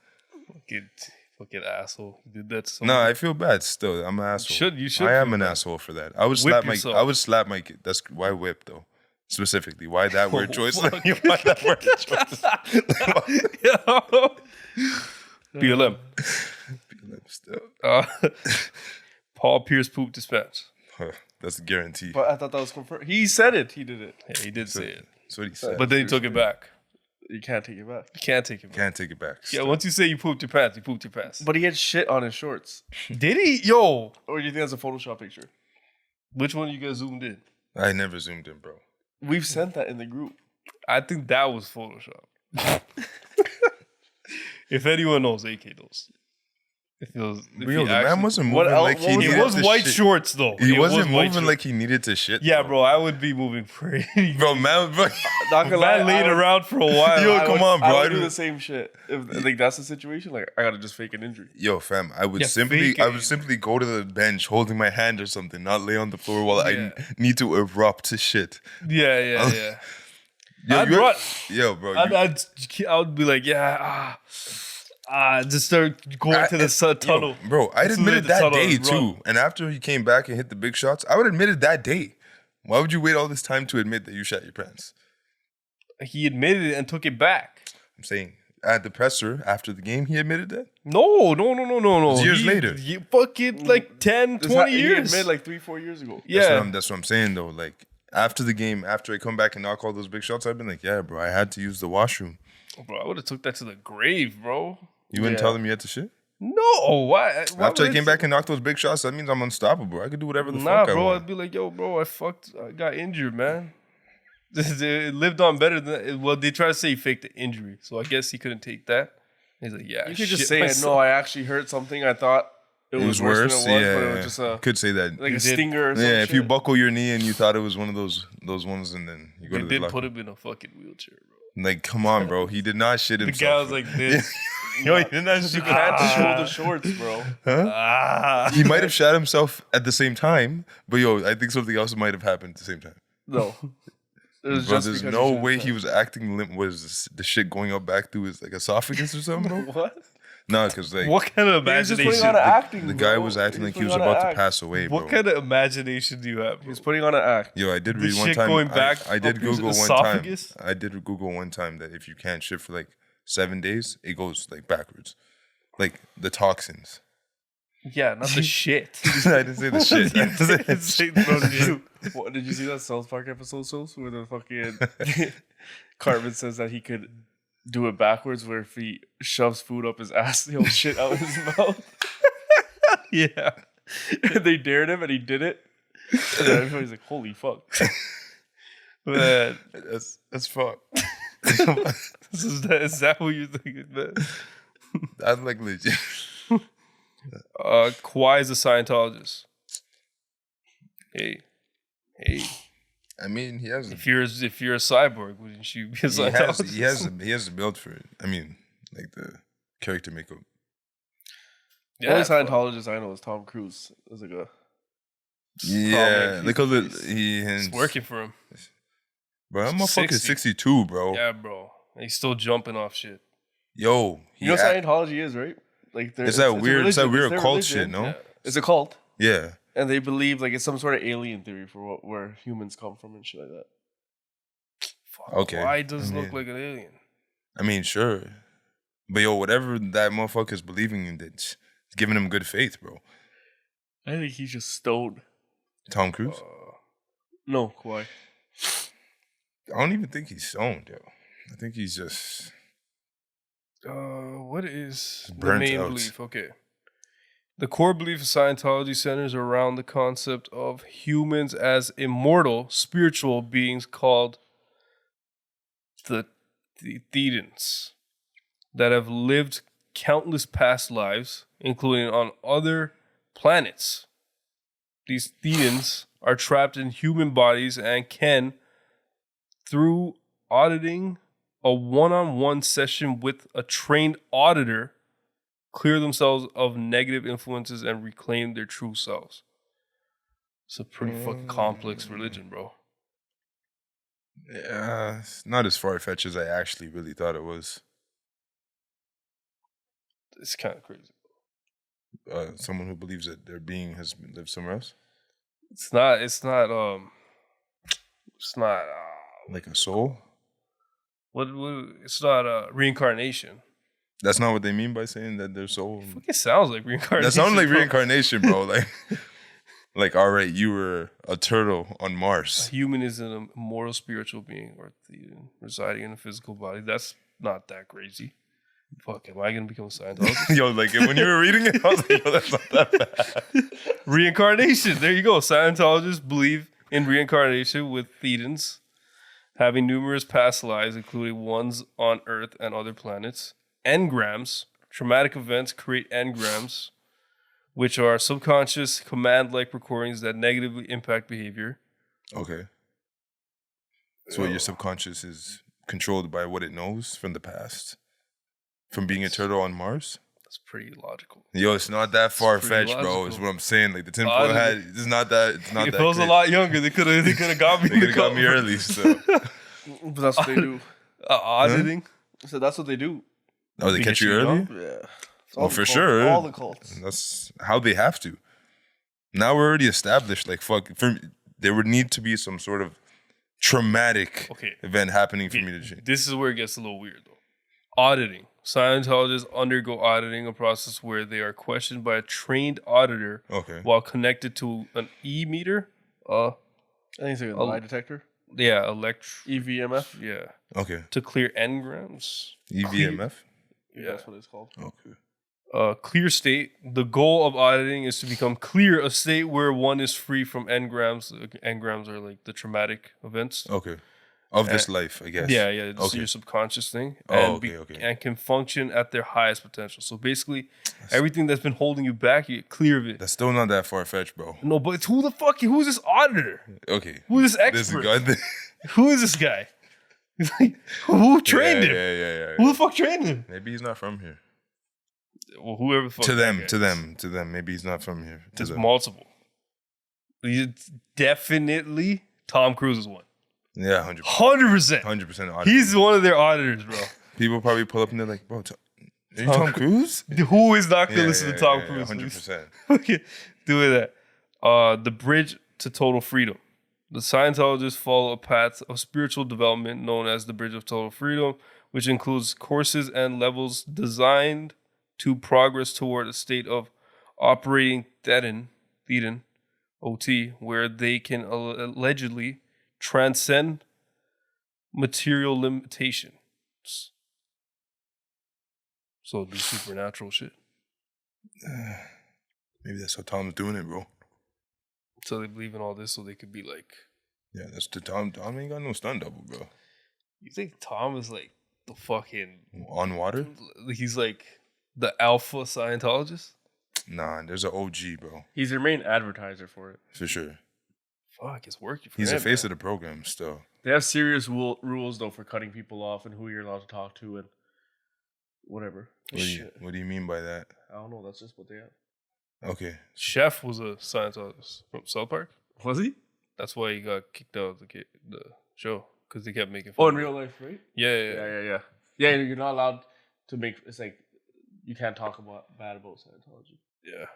Fucking asshole. You did that to No, someone. I feel bad still. I'm an asshole. You should I am feel an bad. asshole for that. I would Whip slap yourself. I would slap my kid. That's why whip though. Specifically, why that word choice? fuck. Why that word choice? BLM. Still. Paul Pierce pooped his pants. That's a guarantee. But I thought that was confirmed. He said it. He did it. Yeah, he did say it. That's what he said. But then he took it back. You can't take it back. You can't take it back. Can't take it back. Yeah, once you say you pooped your pants, you pooped your pants. But he had shit on his shorts. Did he? Yo. Or do you think that's a Photoshop picture? Which one you guys zoomed in? I never zoomed in, bro. We've sent that in the group. I think that was Photoshop. If anyone knows, AK knows. If he was, if Yo, he the actually, man wasn't What moving else- like what he was- needed It was to white shit. shorts though. He It wasn't was white moving shorts. like he needed to shit. Yeah, bro, I would be moving pretty. Bro, man, bro. Not gonna lie, Man laid I would- around for a while. Yo, come on, bro. I I would do don't- the same shit. If like that's the situation, like I gotta just fake an injury. Yo, fam, I would Yeah, simply fake it. simply go to the bench holding my hand or something, not lay on the floor while Yeah. I need to erupt to shit. Yeah. Yo, I'd you're- run. Yo, bro. I would be like, just start going to the tunnel. Yo, bro, I'd As soon as admitted the that tunnel day is run. too. And after he came back and hit the big shots, I would admit it that day. Why would you wait all this time to admit that you shat your pants? He admitted it and took it back. I'm saying at the presser after the game, he admitted that. No. was years later. He fucking like 10, This 20 He years. admitted like 3-4 years ago. Yeah. That's what I'm saying though. Like after the game, after I come back and knock all those big shots, I've been like, yeah, bro, I had to use the washroom. Bro, I would have took that to the grave, bro. You wouldn't Yeah. tell them you had to shit? No, why? After I came back and knocked those big shots, that means I'm unstoppable. I could do whatever the Nah, fuck I bro, want. I'd be like, yo, bro, I got injured, man. It lived on better than well. They try to say he faked the injury, so I guess he couldn't take that. He's like, yeah, You could just shit say, myself. "No, I actually hurt something. I thought it was worse than it was, but it was just a could say that. like a did. stinger." Or some Yeah, if you shit. buckle your knee and you thought it was one of those ones, and then you go They to the did locker. put him in a fucking wheelchair, bro. Like, come on, bro. He did not shit The himself. guy was like this. yo, he did not shit you can't show the shorts, bro. He might have shot himself at the same time, but yo, I think something else might have happened at the same time. No, it was Bro, just there's because no you way should've he was acting limp. Was the shit going up back through his like esophagus or something, bro? said- What? No, because like What kind of He was just imagination? putting on an acting. the guy bro. was acting like he was putting on about an to act. pass away, bro. What kind of imagination do you have? He was putting on an act. Yo, I did The read one shit time. going back I did up his Google one time. esophagus? I did Google one time that if you can't shit for like 7 days, it goes like backwards, like the toxins. Yeah, not the shit. I didn't say the shit. I didn't say the Did shit. What, did you see that South Park episode, Sos, where the fucking Cartman says that he could do it backwards, where if he shoves food up his ass, he'll shit out his mouth. Yeah. And they dared him, and he did it. And then everybody's like, "Holy fuck!" Man, That's fuck. is that what you're thinking, man? That's like legit. KAWHI is a Scientologist. Hey. I mean, he has. If you're a cyborg, wouldn't you be a Scientologist? He has the build for it. I mean, like the character makeup. The only Scientologist I know is Tom Cruise. It's like a because it's working for him. Bro, that motherfucker's 62, bro. Yeah, bro. He's still jumping off shit. Yo, you know what Scientology is, right? Like it's that weird cult shit, no? Yeah. It's a cult. Yeah. And they believe like it's some sort of alien theory for where humans come from and shit like that. Fuck, okay. Why does it look like an alien? I mean, sure. But yo, whatever that motherfucker's believing in, it's giving him good faith, bro. I think he's just stoned. Tom Cruise? No, KAWHI. I don't even think he's stoned, yo. I think he's just... what is the main belief? Okay. The core belief of Scientology centers around the concept of humans as immortal, spiritual beings called the THONs that have lived countless past lives, including on other planets. These THONs are trapped in human bodies and can, through auditing a one-on-one session with a trained auditor, clear themselves of negative influences and reclaim their true selves. It's a pretty fucking complex religion, bro. Yeah, it's not as far-fetched as I actually really thought it was. It's kind of crazy. Someone who believes that their being has lived somewhere else? It's not like a soul? What it's not reincarnation. That's not what they mean by saying that their soul. It sounds like reincarnation. That sounds like reincarnation, bro. Like, all right, you were a turtle on Mars. A human is an immortal spiritual being or residing in a physical body. That's not that crazy. Fuck, am I gonna become a Scientologist? Yo, like when you were reading it, I was like, yo, that's not that bad. Reincarnation. There you go. Scientologists believe in reincarnation with THONs having numerous past lives, including ones on Earth and other planets. Engrams, traumatic events create engrams, which are subconscious command-like recordings that negatively impact behavior. Okay. So your subconscious is controlled by what it knows from the past? From being a turtle on Mars? That's pretty logical. Yo, it's not that far-fetched, bro. Is what I'm saying. Like the tinfoil hat, it's not that. It's not if that. If I was a lot younger, they could have got me. They could have got me early. So. But that's what they do. Auditing. Huh? So that's what they do. Oh, they catch you early? Yeah. Oh, for sure. All the cults. That's how they have to. Now we're already established. Like, fuck. There would need to be some sort of traumatic event happening for me to change. This is where it gets a little weird, though. Auditing. Scientologists undergo auditing, a process where they are questioned by a trained auditor while connected to an E-meter. I think it's like a lie detector. Yeah, EVMF. Yeah. Okay. To clear engrams. EVMF? Yeah, that's what it's called. Okay. Clear state. The goal of auditing is to become clear, a state where one is free from engrams. Engrams are like the traumatic events. Okay. Of this life, I guess. Yeah, yeah. It's your subconscious thing. And and can function at their highest potential. So basically, everything that's been holding you back, you get clear of it. That's still not that far-fetched, bro. No, but who's this auditor? Okay. Who's this expert? Who is this guy? Who trained him? Yeah. Who the fuck trained him? Maybe he's not from here. Well, whoever the fuck to them. Maybe he's not from here. There's multiple. Definitely Tom Cruise is one. Yeah, 100%. 100% auditor. He's one of their auditors, bro. People probably pull up and they're like, bro, are you Tom Cruise? Who is not going to listen to Tom Cruise? 100%. Okay, doing that. The bridge to total freedom. The Scientologists follow a path of spiritual development known as the Bridge of Total Freedom, which includes courses and levels designed to progress toward a state of operating THON, OT, where they can allegedly transcend material limitations. So do supernatural shit. Maybe that's how Tom's doing it, bro. So they believe in all this so they could be like... Yeah, that's the Tom. Tom ain't got no stunt double, bro. You think Tom is like the fucking On water? He's like the alpha Scientologist? Nah, there's an OG, bro. He's their main advertiser for it. For sure. Fuck, it's working for He's him, the face man. of the program still. They have serious rules though for cutting people off and who you're allowed to talk to and whatever. What do you mean by that? I don't know. That's just what they have. Okay. Chef was a Scientologist from South Park. Was he? That's why he got kicked out of the show because they kept making fun. Oh, of in him. real life, right? Yeah. Yeah, you're not allowed to make. It's like you can't talk bad about Scientology. Yeah.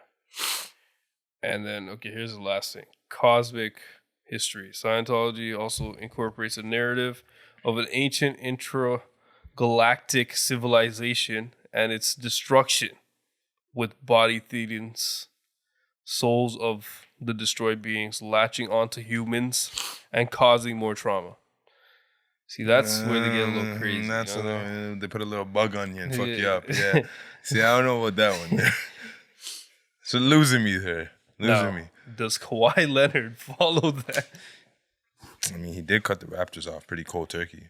And then, okay, here's the last thing. Cosmic history. Scientology also incorporates a narrative of an ancient intragalactic civilization and its destruction with body Thetans, souls of the destroyed beings latching onto humans and causing more trauma. See, that's where they get a little crazy. That's you know? they put a little bug on you and fuck you Yeah. up. Yeah. See, I don't know about that one. So losing me there. Losing me. Does Kawhi Leonard follow that? I mean, he did cut the Raptors off pretty cold turkey.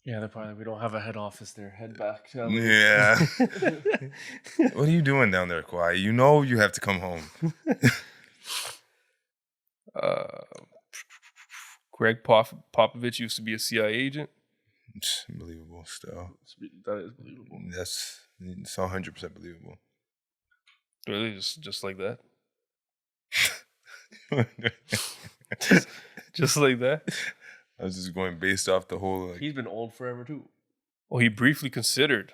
Yeah, they're probably. We don't have a head office there. Head back. Yeah. What are you doing down there, Kawhi? You know you have to come home. Greg Popovich used to be a CIA agent. It's believable still. That is believable. It's 100% believable. Really, just like that. Just like that. I was just going based off the whole like. He's been old forever too. Well, he briefly considered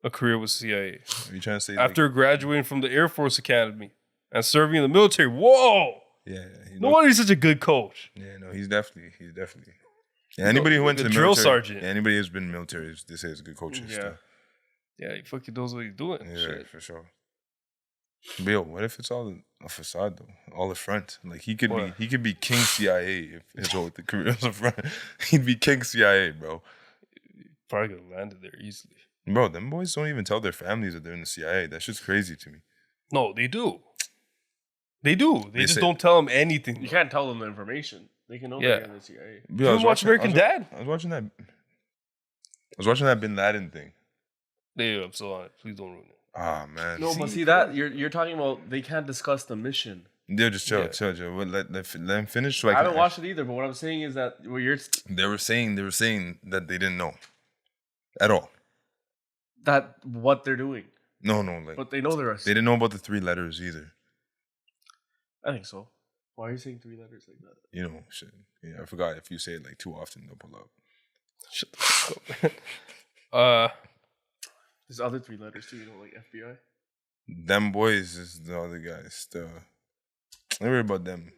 a career with CIA Are you trying to say after graduating from the Air Force Academy and serving in the military. Whoa! Yeah. No wonder he's such a good coach. Yeah, no, he's definitely. Yeah, anybody who went to the drill military, sergeant. Yeah, anybody who's been in the military, they say is a good coach. Yeah. Yeah, he fucking knows what he's doing. Yeah, Shit. for sure. But yo, what if it's all a facade though? All a front. Like he could be King CIA if his whole career was a front. He'd be King CIA, bro. Probably could have landed there easily. Bro, them boys don't even tell their families that they're in the CIA. That shit's crazy to me. No, they do. They do. They just say- don't tell them anything. You can't tell them the information. They can know Yeah. they're in the CIA. Yo, I was watch American Dad? I was watching that Bin Laden thing. Yeah, I'm so on it. Please don't ruin it. Ah man. No, but see that you're talking about they can't discuss the mission. They're just chill. Well, let them finish. So I haven't watched it either, but what I'm saying is that They were saying that they didn't know at all. that what they're doing, No, like but they know they're. they didn't know about the 3 letters either. I think so. Why are you saying 3 letters like that? You know, shit. Yeah, I forgot if you say it like too often, they'll pull up. Shut the fuck up. There's other 3 letters too, you know, like FBI. Them boys is the other guys. Don't worry about them.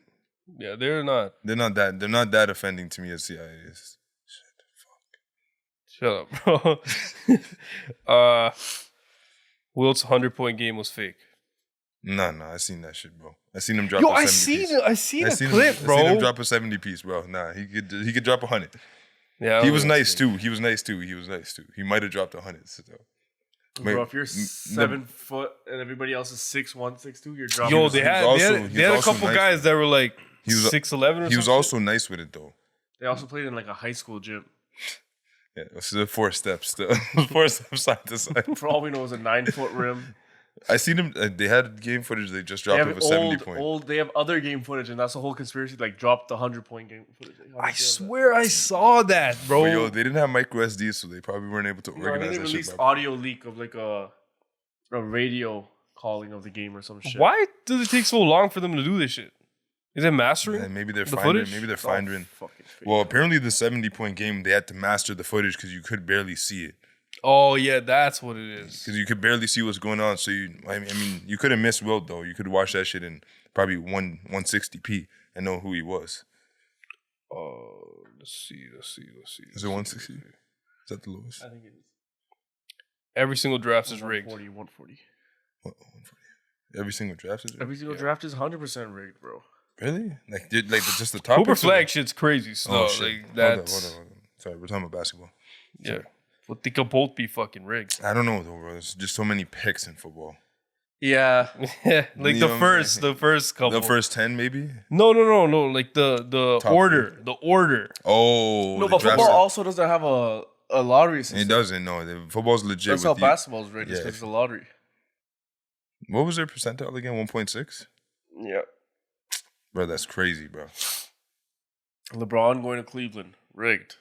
Yeah, they're not. They're not that offending to me as CIA is. Shut up, bro. Wilt's 100-point game was fake. Nah, I seen that shit, bro. I seen him drop Yo, a 70 piece. I seen a clip, bro. I seen him drop a 70 piece, bro. Nah, he could drop 100. Yeah, He was nice too. He might have dropped 100. So. Bro, if you're 7 foot and everybody else is 6'1", 6'2", you're dropping. Yo, they had a couple guys that were like 6'11". He was also nice with it though. They also played in like a high school gym. Yeah, it was 4 steps still. 4 steps side to side. For all we know, it was a 9-foot rim. I seen them. They had game footage. They just dropped of a 70 point. They have other game footage, and that's the whole conspiracy. Like, drop the 100-point game footage. Like, I swear I saw that, bro. But yo, they didn't have micro SD, so they probably weren't able to organize they that shit. released audio leak of like a radio calling of the game or some shit. Why does it take so long for them to do this shit? Is it mastering? And maybe they're the finding. footage? Maybe they're It's all finding. fucking fake. Well, apparently the 70-point game, they had to master the footage because you could barely see it. Oh yeah, that's what it is. Because you could barely see what's going on. So I mean, you could have missed Wilt though. You could watch that shit in probably 160p and know who he was. Let's see. Is it 160? Is that the lowest? I think it is. Every single draft is rigged. 140. What, 140? Every single draft is. Every single draft is 100% rigged, bro. Really? Like just the top. Cooper picks or Flag the- shit's crazy stuff. Oh shit! Like that's Hold on. Sorry, we're talking about basketball. yeah. But they could both be fucking rigged. I don't know though, bro. There's just so many picks in football. Yeah. Like You the know, first couple. The first 10, maybe? No. Like the Top order. three. The order. Oh, No, the but draft football stuff. also doesn't have a lottery system. It doesn't, no. Football's legit. That's with how the, basketball's rigged, Yeah. because it's a lottery. What was their percentile again? 1.6? Yeah. Bro, that's crazy, bro. LeBron going to Cleveland, rigged.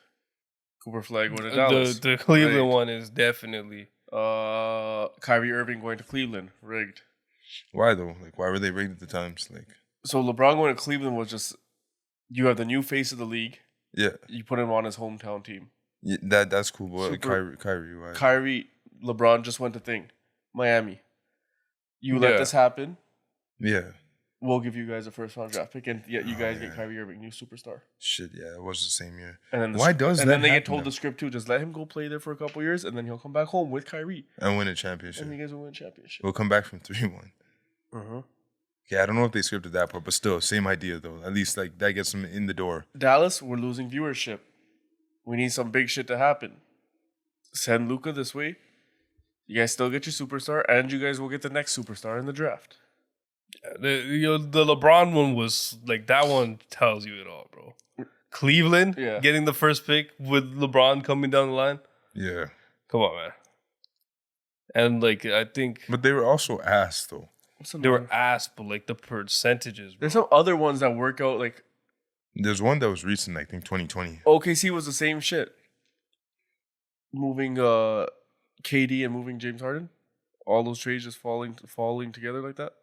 Cooper Flag going to Dallas. The Cleveland rigged. one is definitely. Kyrie Irving going to Cleveland, rigged. Why, though? Like, why were they rigged at the times? Like, So LeBron going to Cleveland was just, you have the new face of the league. yeah. You put him on his hometown team. Yeah, that's cool, boy. Super- Kyrie, why? Kyrie, LeBron just went to Miami. You let Yeah. this happen, Yeah. we'll give you guys a first round draft pick, and yet you guys get Kyrie Irving, new superstar. Shit, yeah, it was the same year. And then Why does and that then they get happen, told though? the script too, just let him go play there for a couple years, and then he'll come back home with Kyrie, And win a championship. and you guys will win a championship. We'll come back from 3-1. Uh-huh. Yeah, I don't know if they scripted that part, but still, same idea, though. At least, like, that gets them in the door. Dallas, we're losing viewership. We need some big shit to happen. Send Luka this way. You guys still get your superstar, and you guys will get the next superstar in the draft. The LeBron one was like, that one tells you it all, bro. Cleveland getting the first pick with LeBron coming down the line. Yeah. Come on, man. And like, I think But they were also ass, though. they were asked, but like the percentages, bro. There's some other ones that work out. Like There's one that was recent, I think, 2020. OKC was the same shit. Moving KD and moving James Harden. All those trades just falling together like that.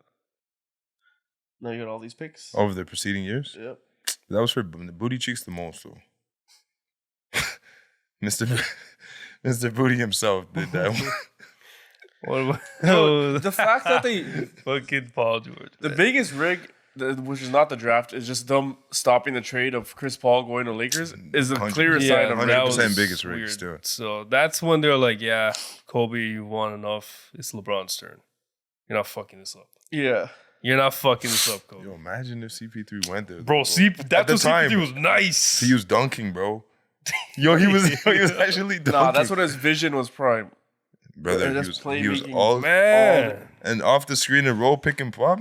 Now you got all these picks. Over the preceding years? Yep. That was for the booty cheeks the most, though. Mr. Booty himself did that one. What about No, the fact that they fucking Paul George? the biggest rig, which is not the draft, is just them stopping the trade of Chris Paul going to Lakers, is the 100%. clearest sign of 100% rig. biggest rig weird. still. So that's when they're like, yeah, Kobe, you won enough. It's LeBron's turn. You're not fucking this up. Yeah. You're not fucking this up, Kobe. Yo, imagine if CP3 went there. Bro, At that's the what time, CP3 was nice. He was dunking, bro. Yo, he was actually dunking. Nah, that's when his vision was prime. Brother, that's he was playmaking. all Man. and off the screen and roll, pick and pop.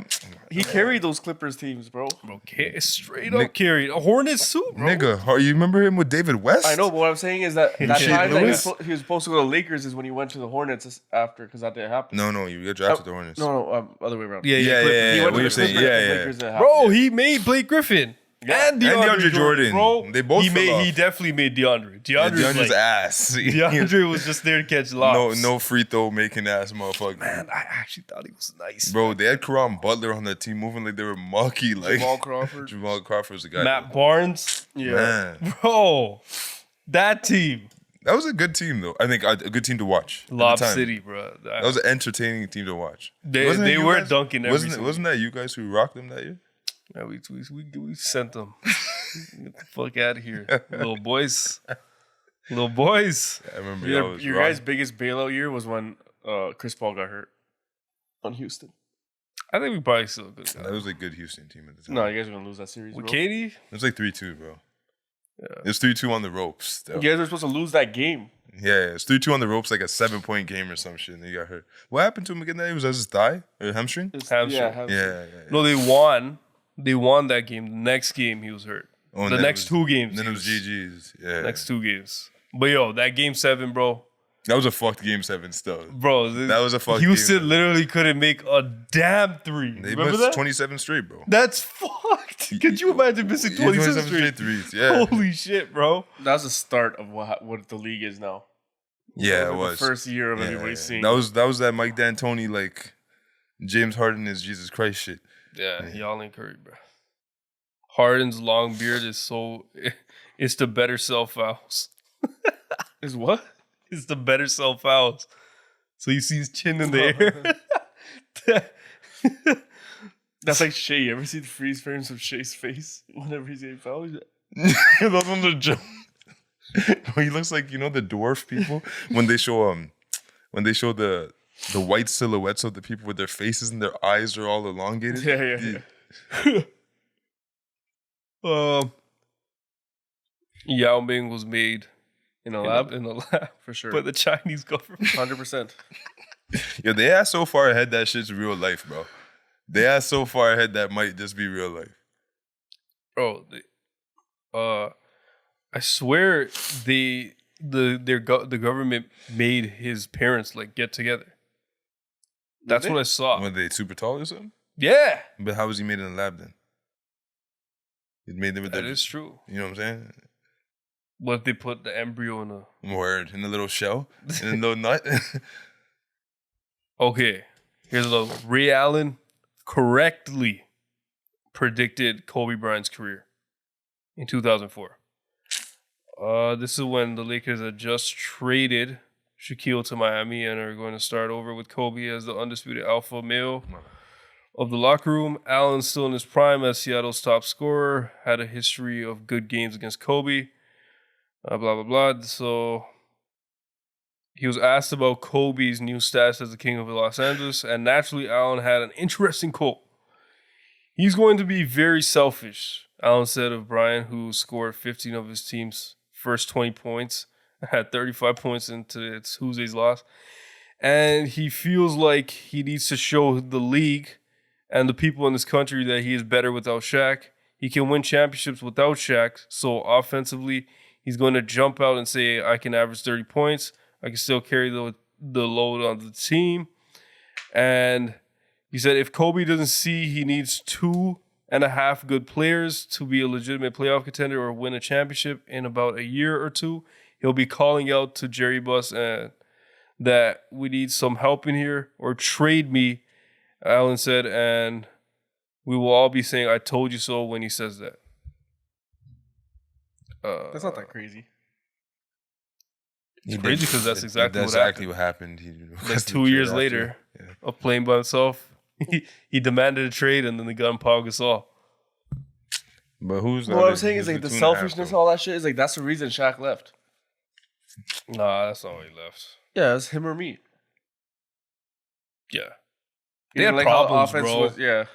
He carried those Clippers teams, bro. Bro, straight up carried. A Hornets too, bro. Nigga, you remember him with David West? I know, but what I'm saying is that that Shit, time that Lewis? he was supposed to go to Lakers is when he went to the Hornets after, because that didn't happen. No, you got drafted to the Hornets. No, other way around. Yeah, Yeah, Clippers. yeah, He yeah. went What to you're the saying? Clippers, Yeah, and the yeah. Lakers didn't happen. Bro, he made Blake Griffin. Yeah. And DeAndre Jordan. Bro, They both fell off. He definitely made DeAndre. DeAndre's like, ass. DeAndre was just there to catch lobs. No free throw making ass motherfucker. Man, I actually thought he was nice. Bro, they had Karan Butler on that team moving like they were mucky. Like Jamal Crawford. Jamal Crawford's the guy. Matt Barnes. Yeah. Man. Bro, that team. That was a good team, though. I think a good team to watch. at the Lob time. City, bro. That was an entertaining team to watch. They Wasn't it you were guys? dunking every Wasn't single wasn't that you guys who rocked them that year? Yeah, we sent them. Get the fuck out of here. Little boys. Little boys. I remember y'all was Your rocking. guys' biggest bailout year was when Chris Paul got hurt on Houston. I think we probably still a good guy. That was a good Houston team at the time. No, you guys are gonna lose that series. With Bro. Katie? It was like 3-2, bro. Yeah. It was 3-2 on the ropes. Still. You guys were supposed to lose that game. Yeah, it's 3-2 on the ropes, like a 7-point game or some shit, and he got hurt. What happened to him again? That it was his thigh or hamstring? Hamstring. Yeah. No, they won. They won that game. The next game, he was hurt. Oh, and the then next two games. Then he it was GG's. Yeah. Next two games. But yo, that game 7, bro. That was a fucked game 7 still. Bro, That was a fucked Houston game. literally couldn't make a damn three. They Remember missed that? 27 straight, bro. That's fucked. Could you imagine missing 27 straight? threes. Yeah. Holy shit, bro. That's the start of what the league is now. Yeah, That it was. the first year of Yeah, everybody yeah. seeing. That was that Mike D'Antoni, like, James Harden is Jesus Christ shit. Yeah, y'all ain't Curry, bro. Harden's long beard is so... It's the better sell fouls. Is what? It's the better sell fouls. So you see his chin in the air. That's like Shea. You ever see the freeze frames of Shea's face whenever he's getting fouled? Those ones are joke. He looks like, you know, the dwarf people when they show the white silhouettes of the people with their faces and their eyes are all elongated. Yeah. Yao Ming was made In a lab? in the lab For sure. by the Chinese government. 100%. Yo, they are so far ahead that shit's real life, bro. They are so far ahead that might just be real life. Bro, I swear the government made his parents like get together. That's what I saw. Were they super tall or something? Yeah. But how was he made in the lab then? He made them with That is true. You know what I'm saying? What if they put the embryo in a... Word. In a little shell? In a little nut? Okay. Here's a little. Ray Allen correctly predicted Kobe Bryant's career in 2004. This is when the Lakers had just traded Shaquille to Miami and are going to start over with Kobe as the undisputed alpha male of the locker room. Allen, still in his prime as Seattle's top scorer, had a history of good games against Kobe. Blah, blah, blah. So he was asked about Kobe's new status as the king of Los Angeles, and naturally Allen had an interesting quote. He's going to be very selfish, Allen said of Bryant, who scored 15 of his team's first 20 points, had 35 points into Tuesday's loss. And he feels like he needs to show the league and the people in this country that he is better without Shaq. He can win championships without Shaq. So offensively, he's going to jump out and say, I can average 30 points. I can still carry the load on the team. And he said if Kobe doesn't see he needs 2.5 good players to be a legitimate playoff contender or win a championship in about a year or two, he'll be calling out to Jerry Buss that we need some help in here or trade me, Allen said, and we will all be saying, I told you so when he says that. That's not that crazy. It's crazy because that's exactly what happened. Like 2 years later, of playing by himself, he demanded a trade and then they got him Pau Gasol. But who's what I'm saying is like the selfishness, all that shit is like that's the reason Shaq left. Nah, that's not why he left. Yeah, it's him or me. Yeah. They had problems, bro. They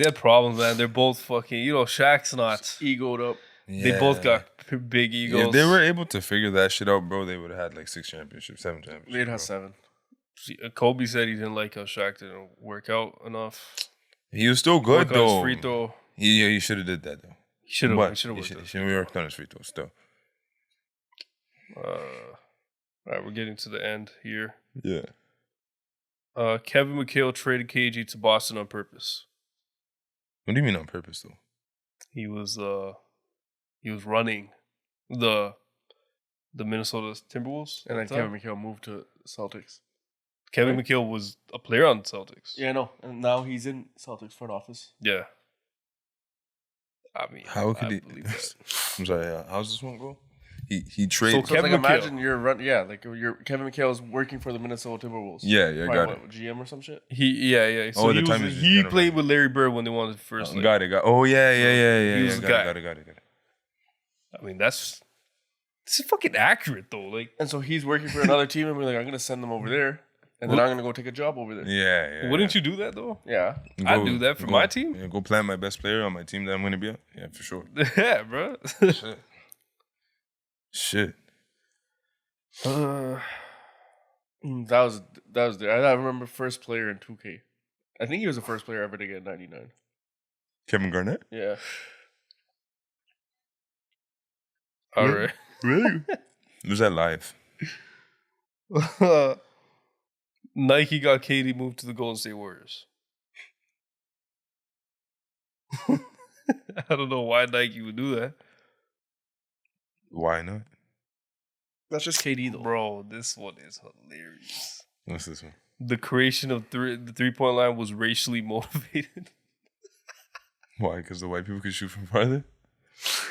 had problems, man. They're both fucking, Shaq's not egoed up. Yeah. They both got big egos. If they were able to figure that shit out, bro, they would have had like 6 championships, 7 championships. They'd have 7. Kobe said he didn't like how Shaq didn't work out enough. He was still good, though. His free throw. He should have did that, though. He should have worked. He should have worked on his free throw still. All right, we're getting to the end here. Yeah. Kevin McHale traded KG to Boston on purpose. What do you mean on purpose, though? He was running the Minnesota Timberwolves. And then Kevin McHale moved to Celtics. Kevin McHale was a player on the Celtics. Yeah, I know. And now he's in Celtics front office. Yeah. I mean, how could he believe that? I'm sorry, how's this one go? He traded. So Kevin McHale. Imagine you're Kevin McHale is working for the Minnesota Timberwolves. Yeah, got it. GM or some shit. So he played with Larry Bird when they won the first. Got it. Oh yeah. He was the guy. Got it. I mean, this is fucking accurate though. Like, and so he's working for another team, and we're like, I'm gonna send them over there, and then I'm gonna go take a job over there. Yeah. Wouldn't you do that though? Yeah, I'd do that for my team. Yeah, go plant my best player on my team that I'm gonna be on. Yeah, for sure. Yeah, bro. Shit. That was I remember first player in 2K. I think he was the first player ever to get 99. Kevin Garnett? Yeah. All right. Really? Was that live? Nike got KD moved to the Golden State Warriors. I don't know why Nike would do that. Why not? That's just KD though. Bro, this one is hilarious. What's this one? The creation of the 3-point line was racially motivated. Why? Because the white people could shoot from farther?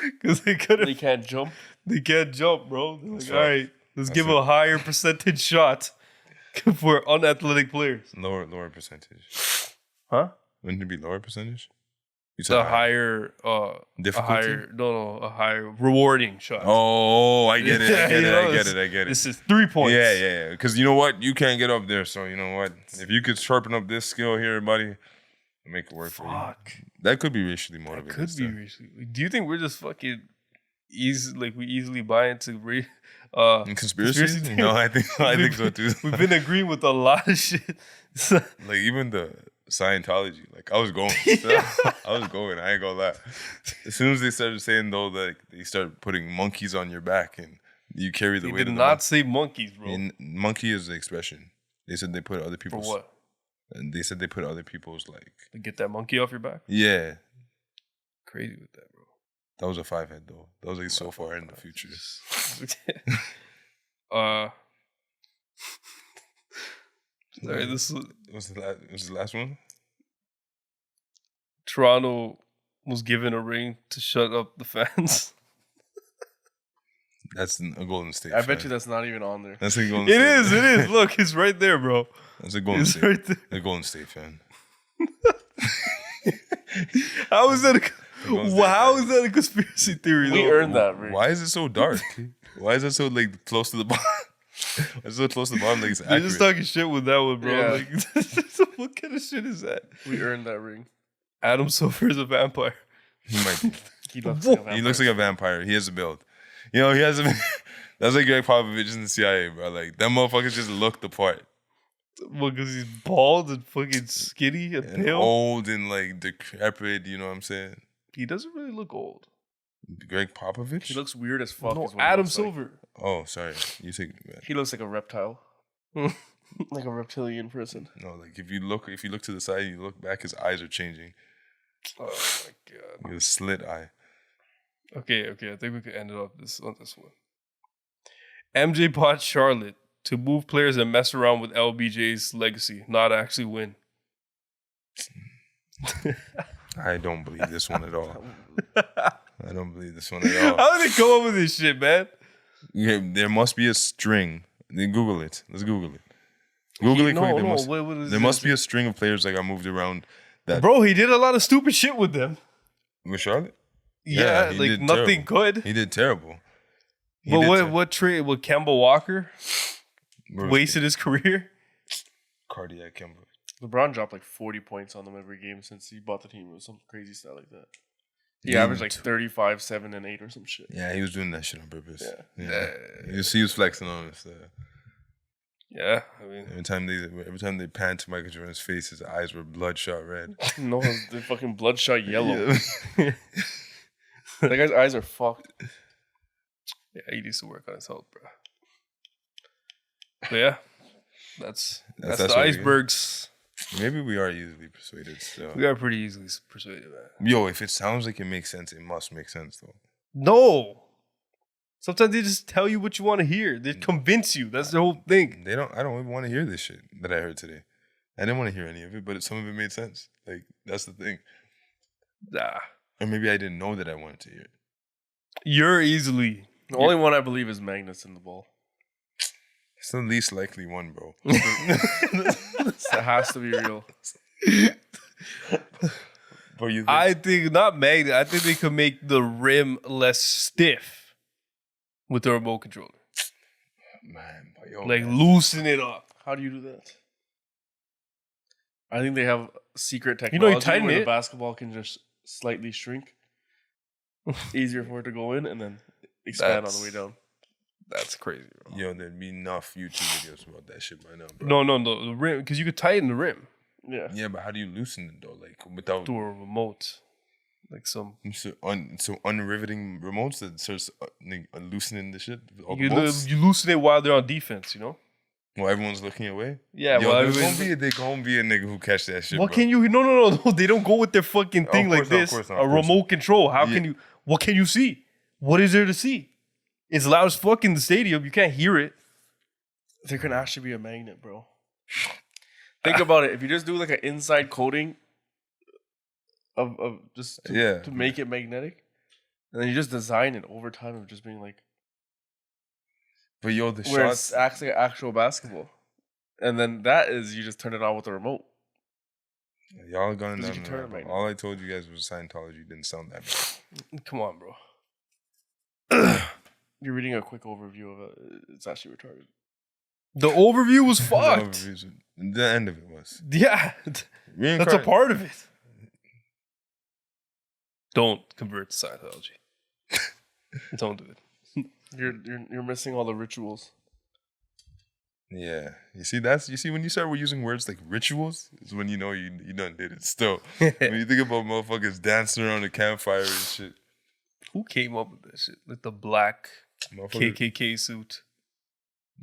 Because they can't jump. They can't jump, bro. They're like, all right, let's give a higher percentage shot for unathletic players. Lower percentage. Huh? Wouldn't it be lower percentage? A higher difficulty? A higher rewarding shot. Oh, I get it. I get it. This is 3 points. Yeah. Because you know what? You can't get up there. So you know what? If you could sharpen up this skill here, buddy, make it work for you. That could be racially motivated. That could be racially. Do you think we're just fucking we easily buy into Conspiracies? theories. No, I think so too. We've been agreeing with a lot of shit. Like even the Scientology, like I was going. I ain't gonna lie. As soon as they started saying though, like they started putting monkeys on your back and you carry the They weight did of the not say monkeys, bro. And monkey is the expression. They said they put other For people's. what? And they said they put other people's like. To get that monkey off your back? Yeah, Crazy with that, bro. that was a 5-head though. That was like so far in the future. Sorry, this Was the last one? Toronto was given a ring to shut up the fans. That's a Golden State. I bet fan. you that's not even on there. That's a Golden It State. is. Look, it's right there, bro. That's a Golden It's State. right there. A Golden State fan. How is that Golden State how fan. is that a conspiracy theory? We though? earned that ring. Why is it so dark? Why is it so like close to the bottom? Why is it so close to the bottom? Like it's They're accurate. just talking shit with that one, bro. Yeah. Like, what kind of shit is that? We earned that ring. Adam Silver is a vampire. He might be. He looks like a He looks like a vampire. He has a build. You know, he has a. That's like Greg Popovich in the CIA, bro. Like that motherfuckers just look the part. Well, because he's bald and fucking skinny and And pale. old and like decrepit. You know what I'm saying? He doesn't really look old. Greg Popovich. He looks weird as fuck. No, is what he Adam looks like. Silver. Oh, sorry. You take it back. He looks like a reptile. Like a reptilian person. No, like if you look to the side, you look back, his eyes are changing. Oh my god. He has a slit eye. Okay. I think we could end it off on this one. MJ bought Charlotte to move players and mess around with LBJ's legacy, not actually win. I don't believe this one at all. I don't believe this one at all. How did they come up with this shit, man? Yeah, there must be a string. Then Google it. Let's Google it. Google it quick. There must be a string of players that got moved around. That Bro, he did a lot of stupid shit with them. with Charlotte. Yeah, he like did nothing terrible. good. He did terrible. He But did what trade with Kemba Walker Where was wasted his career? Cardiac Kemba. LeBron dropped like 40 points on them every game since he bought the team. It was some crazy stuff like that. He Yeah, averaged like 35, 7, and 8 or some shit. Yeah, he was doing that shit on purpose. Yeah. He was flexing on us. Yeah, I mean, Every time they panned to Michael Jordan's face, his eyes were bloodshot red. No, they're fucking bloodshot yellow. That guy's eyes are fucked. yeah, he needs to work on his health, bro. But yeah, that's That's the what we get. icebergs. Maybe we are easily persuaded still. We are pretty easily persuaded, man. Yo, if it sounds like it makes sense, it must make sense though. No. Sometimes they just tell you what you want to hear. They convince you. That's the whole thing. I don't even want to hear this shit that I heard today. I didn't want to hear any of it, but some of it made sense. Like that's the thing. Nah. Or maybe I didn't know that I wanted to hear it. You're easily. The only one I believe is Magnus in the ball. It's the least likely one, bro. That has to be real. But you think I think not magnet. I think they could make the rim less stiff with the remote controller. man, but yo, Like man. loosen it up. How do you do that? I think they have secret You technology know, you tighten where the it. basketball can just slightly shrink. Easier for it to go in and then expand on the way down. That's crazy, bro. Yo, there'd be enough YouTube videos about that shit by now, bro. No, the rim, because you could tighten the rim Yeah. Yeah, but how do you loosen it though? Like without through a remote, like some. so unriveting remotes that starts loosening the shit. All You, the bolts? you loosen it while they're on defense, you know. Well, everyone's looking away. Yeah, Yo, well, there's everybody- gonna be a nigga who catch that shit. What bro. can you? No. They don't go with their fucking thing Of like course not, of this. course not, A of course remote control. How Yeah. can you? What can you see? What is there to see? It's loud as fuck in the stadium. You can't hear it. There can actually be a magnet, bro. Think about it. If you just do like an inside coating of just to make it magnetic, and then you just design it over time of just being like But yo, the where shots. it acts like actual basketball. And then that is you just turn it on with the remote. Y'all gone Because down you the can turn rabbit it hole. All I told you guys was Scientology didn't sound that bad. Come on, bro. You're reading a quick overview of it. It's actually retarded. The overview was The fucked. overviews- The end of it was. Yeah, that's a part of it. Don't convert to Scientology. Don't do it. You're missing all the rituals. Yeah. You see when you start using words like rituals, is when you know you done did it still. When you think about motherfuckers dancing around the campfire and shit. Who came up with that shit? Like the black KKK suit.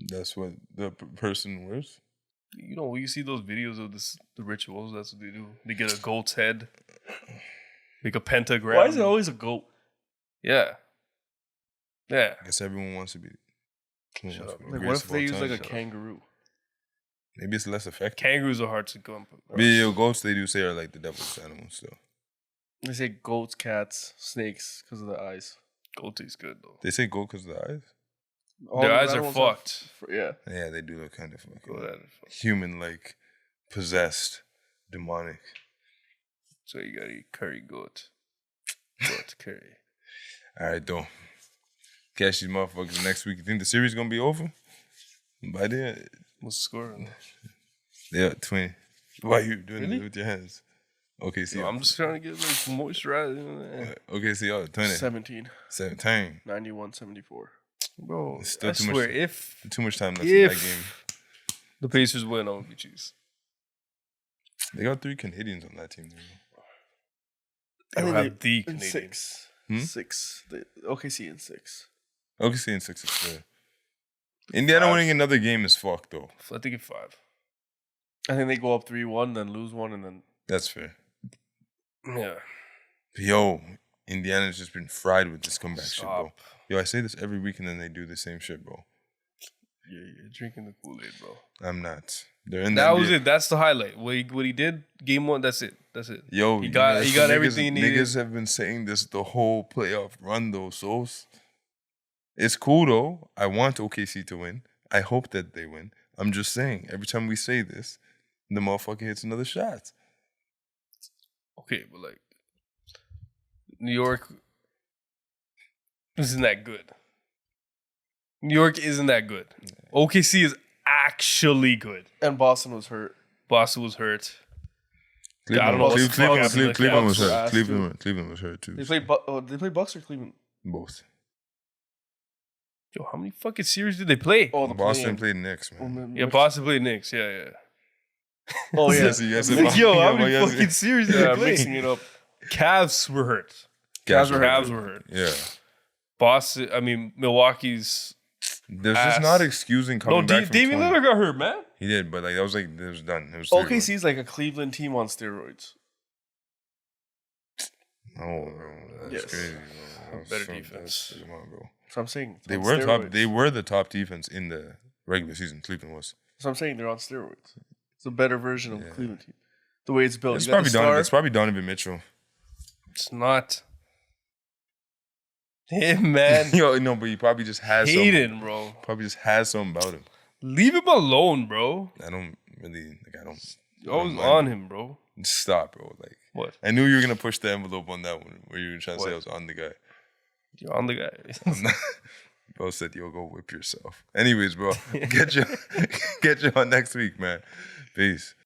That's what the person wears? You know, when you see those videos of the rituals, that's what they do. They get a goat's head, make a pentagram. Why is it always a goat? Yeah. Yeah. I guess everyone wants to be. Shut up. Like, what if they use like a kangaroo? Maybe it's less effective. Kangaroos are hard to come. Goats they do say are like the devil's animals though. They say goats, cats, snakes because of the eyes. Goat tastes good though. They say goat because of the eyes? Their eyes are fucked. Yeah. Yeah, they do look kind of fucking Fucked. human-like, possessed, demonic. So you gotta eat curry goat. Goat curry. All right, though. Catch these motherfuckers next week. You think the series gonna be over? By then? What's the score? Yeah, 20. Why you doing Really? it with your hands? Okay, see. No, I'm just trying to get like moisturized. Okay, see, 20. 17. 17. 91, 74. Bro, It's still I too swear, much. if Too much time left in that game. if the Pacers win, I'm gonna be cheese. They got 3 Canadians on that team. They don't have the in Canadians. 6. Hmm? 6. OKC in 6. Okay, see, in 6 is fair. Indiana winning another game is fucked, though. I think it's 5. I think they go up 3-1, then lose 1, and then... That's fair. Yeah. Yo, Indiana's just been fried with this comeback shit, bro. Stop. Yo, I say this every week and then they do the same shit, bro. Yeah, you're drinking the Kool-Aid, bro. I'm not. They're in That the was NBA. it. That's the highlight. What he did, game 1, that's it. That's it. Yo, he got niggas- everything he needed. Niggas have been saying this the whole playoff run, though, so it's cool, though. I want OKC to win. I hope that they win. I'm just saying, every time we say this, the motherfucker hits another shot. Okay, but like New York isn't that good. New York isn't that good. OKC is actually good. And Boston was hurt. Boston was hurt. I Cleveland, don't know what's Cleveland, fucking happening. Cleveland was Cavs were hurt. ass, Cleveland was hurt, too. They played Bucks or Cleveland? Both. Yo, how many fucking series did they play? Oh, the Boston play-in. played Knicks, man. Oh, man, Yeah, which- Boston played Knicks. Yeah. Oh, yeah. Yes, Like, yo, how many yes. fucking series did Yeah, they play? mixing it up. Cavs were hurt. Cavs Cavs were hurt. Yeah. Boston, Milwaukee's. There's Ass. just not excusing coming No, back from Damian 20. Lillard got hurt, man. He did, but like that was it was done. It was OKC is like a Cleveland team on steroids. Oh, bro, that's Yes. crazy. Bro. That Better was so- defense. that's- Come on, bro. So I'm saying it's They on were steroids. They were the top defense in the regular season. Cleveland was. So I'm saying they're on steroids. It's a better version of the Yeah. Cleveland team. The way it's built. It's You got probably the star. It's probably Donovan Mitchell. It's not him, man. Yo, no, but he probably just has Hayden, bro. some. Probably just has something about him. Leave him alone, bro. I don't really like. I don't. I was on him, bro. Stop, bro. Like What? I knew you were gonna push the envelope on that one, where you were trying to say I What? was on the guy. You're on the guy. I'm not. Bro said, "Yo, go whip yourself." Anyways, bro, get you on next week, man. Peace.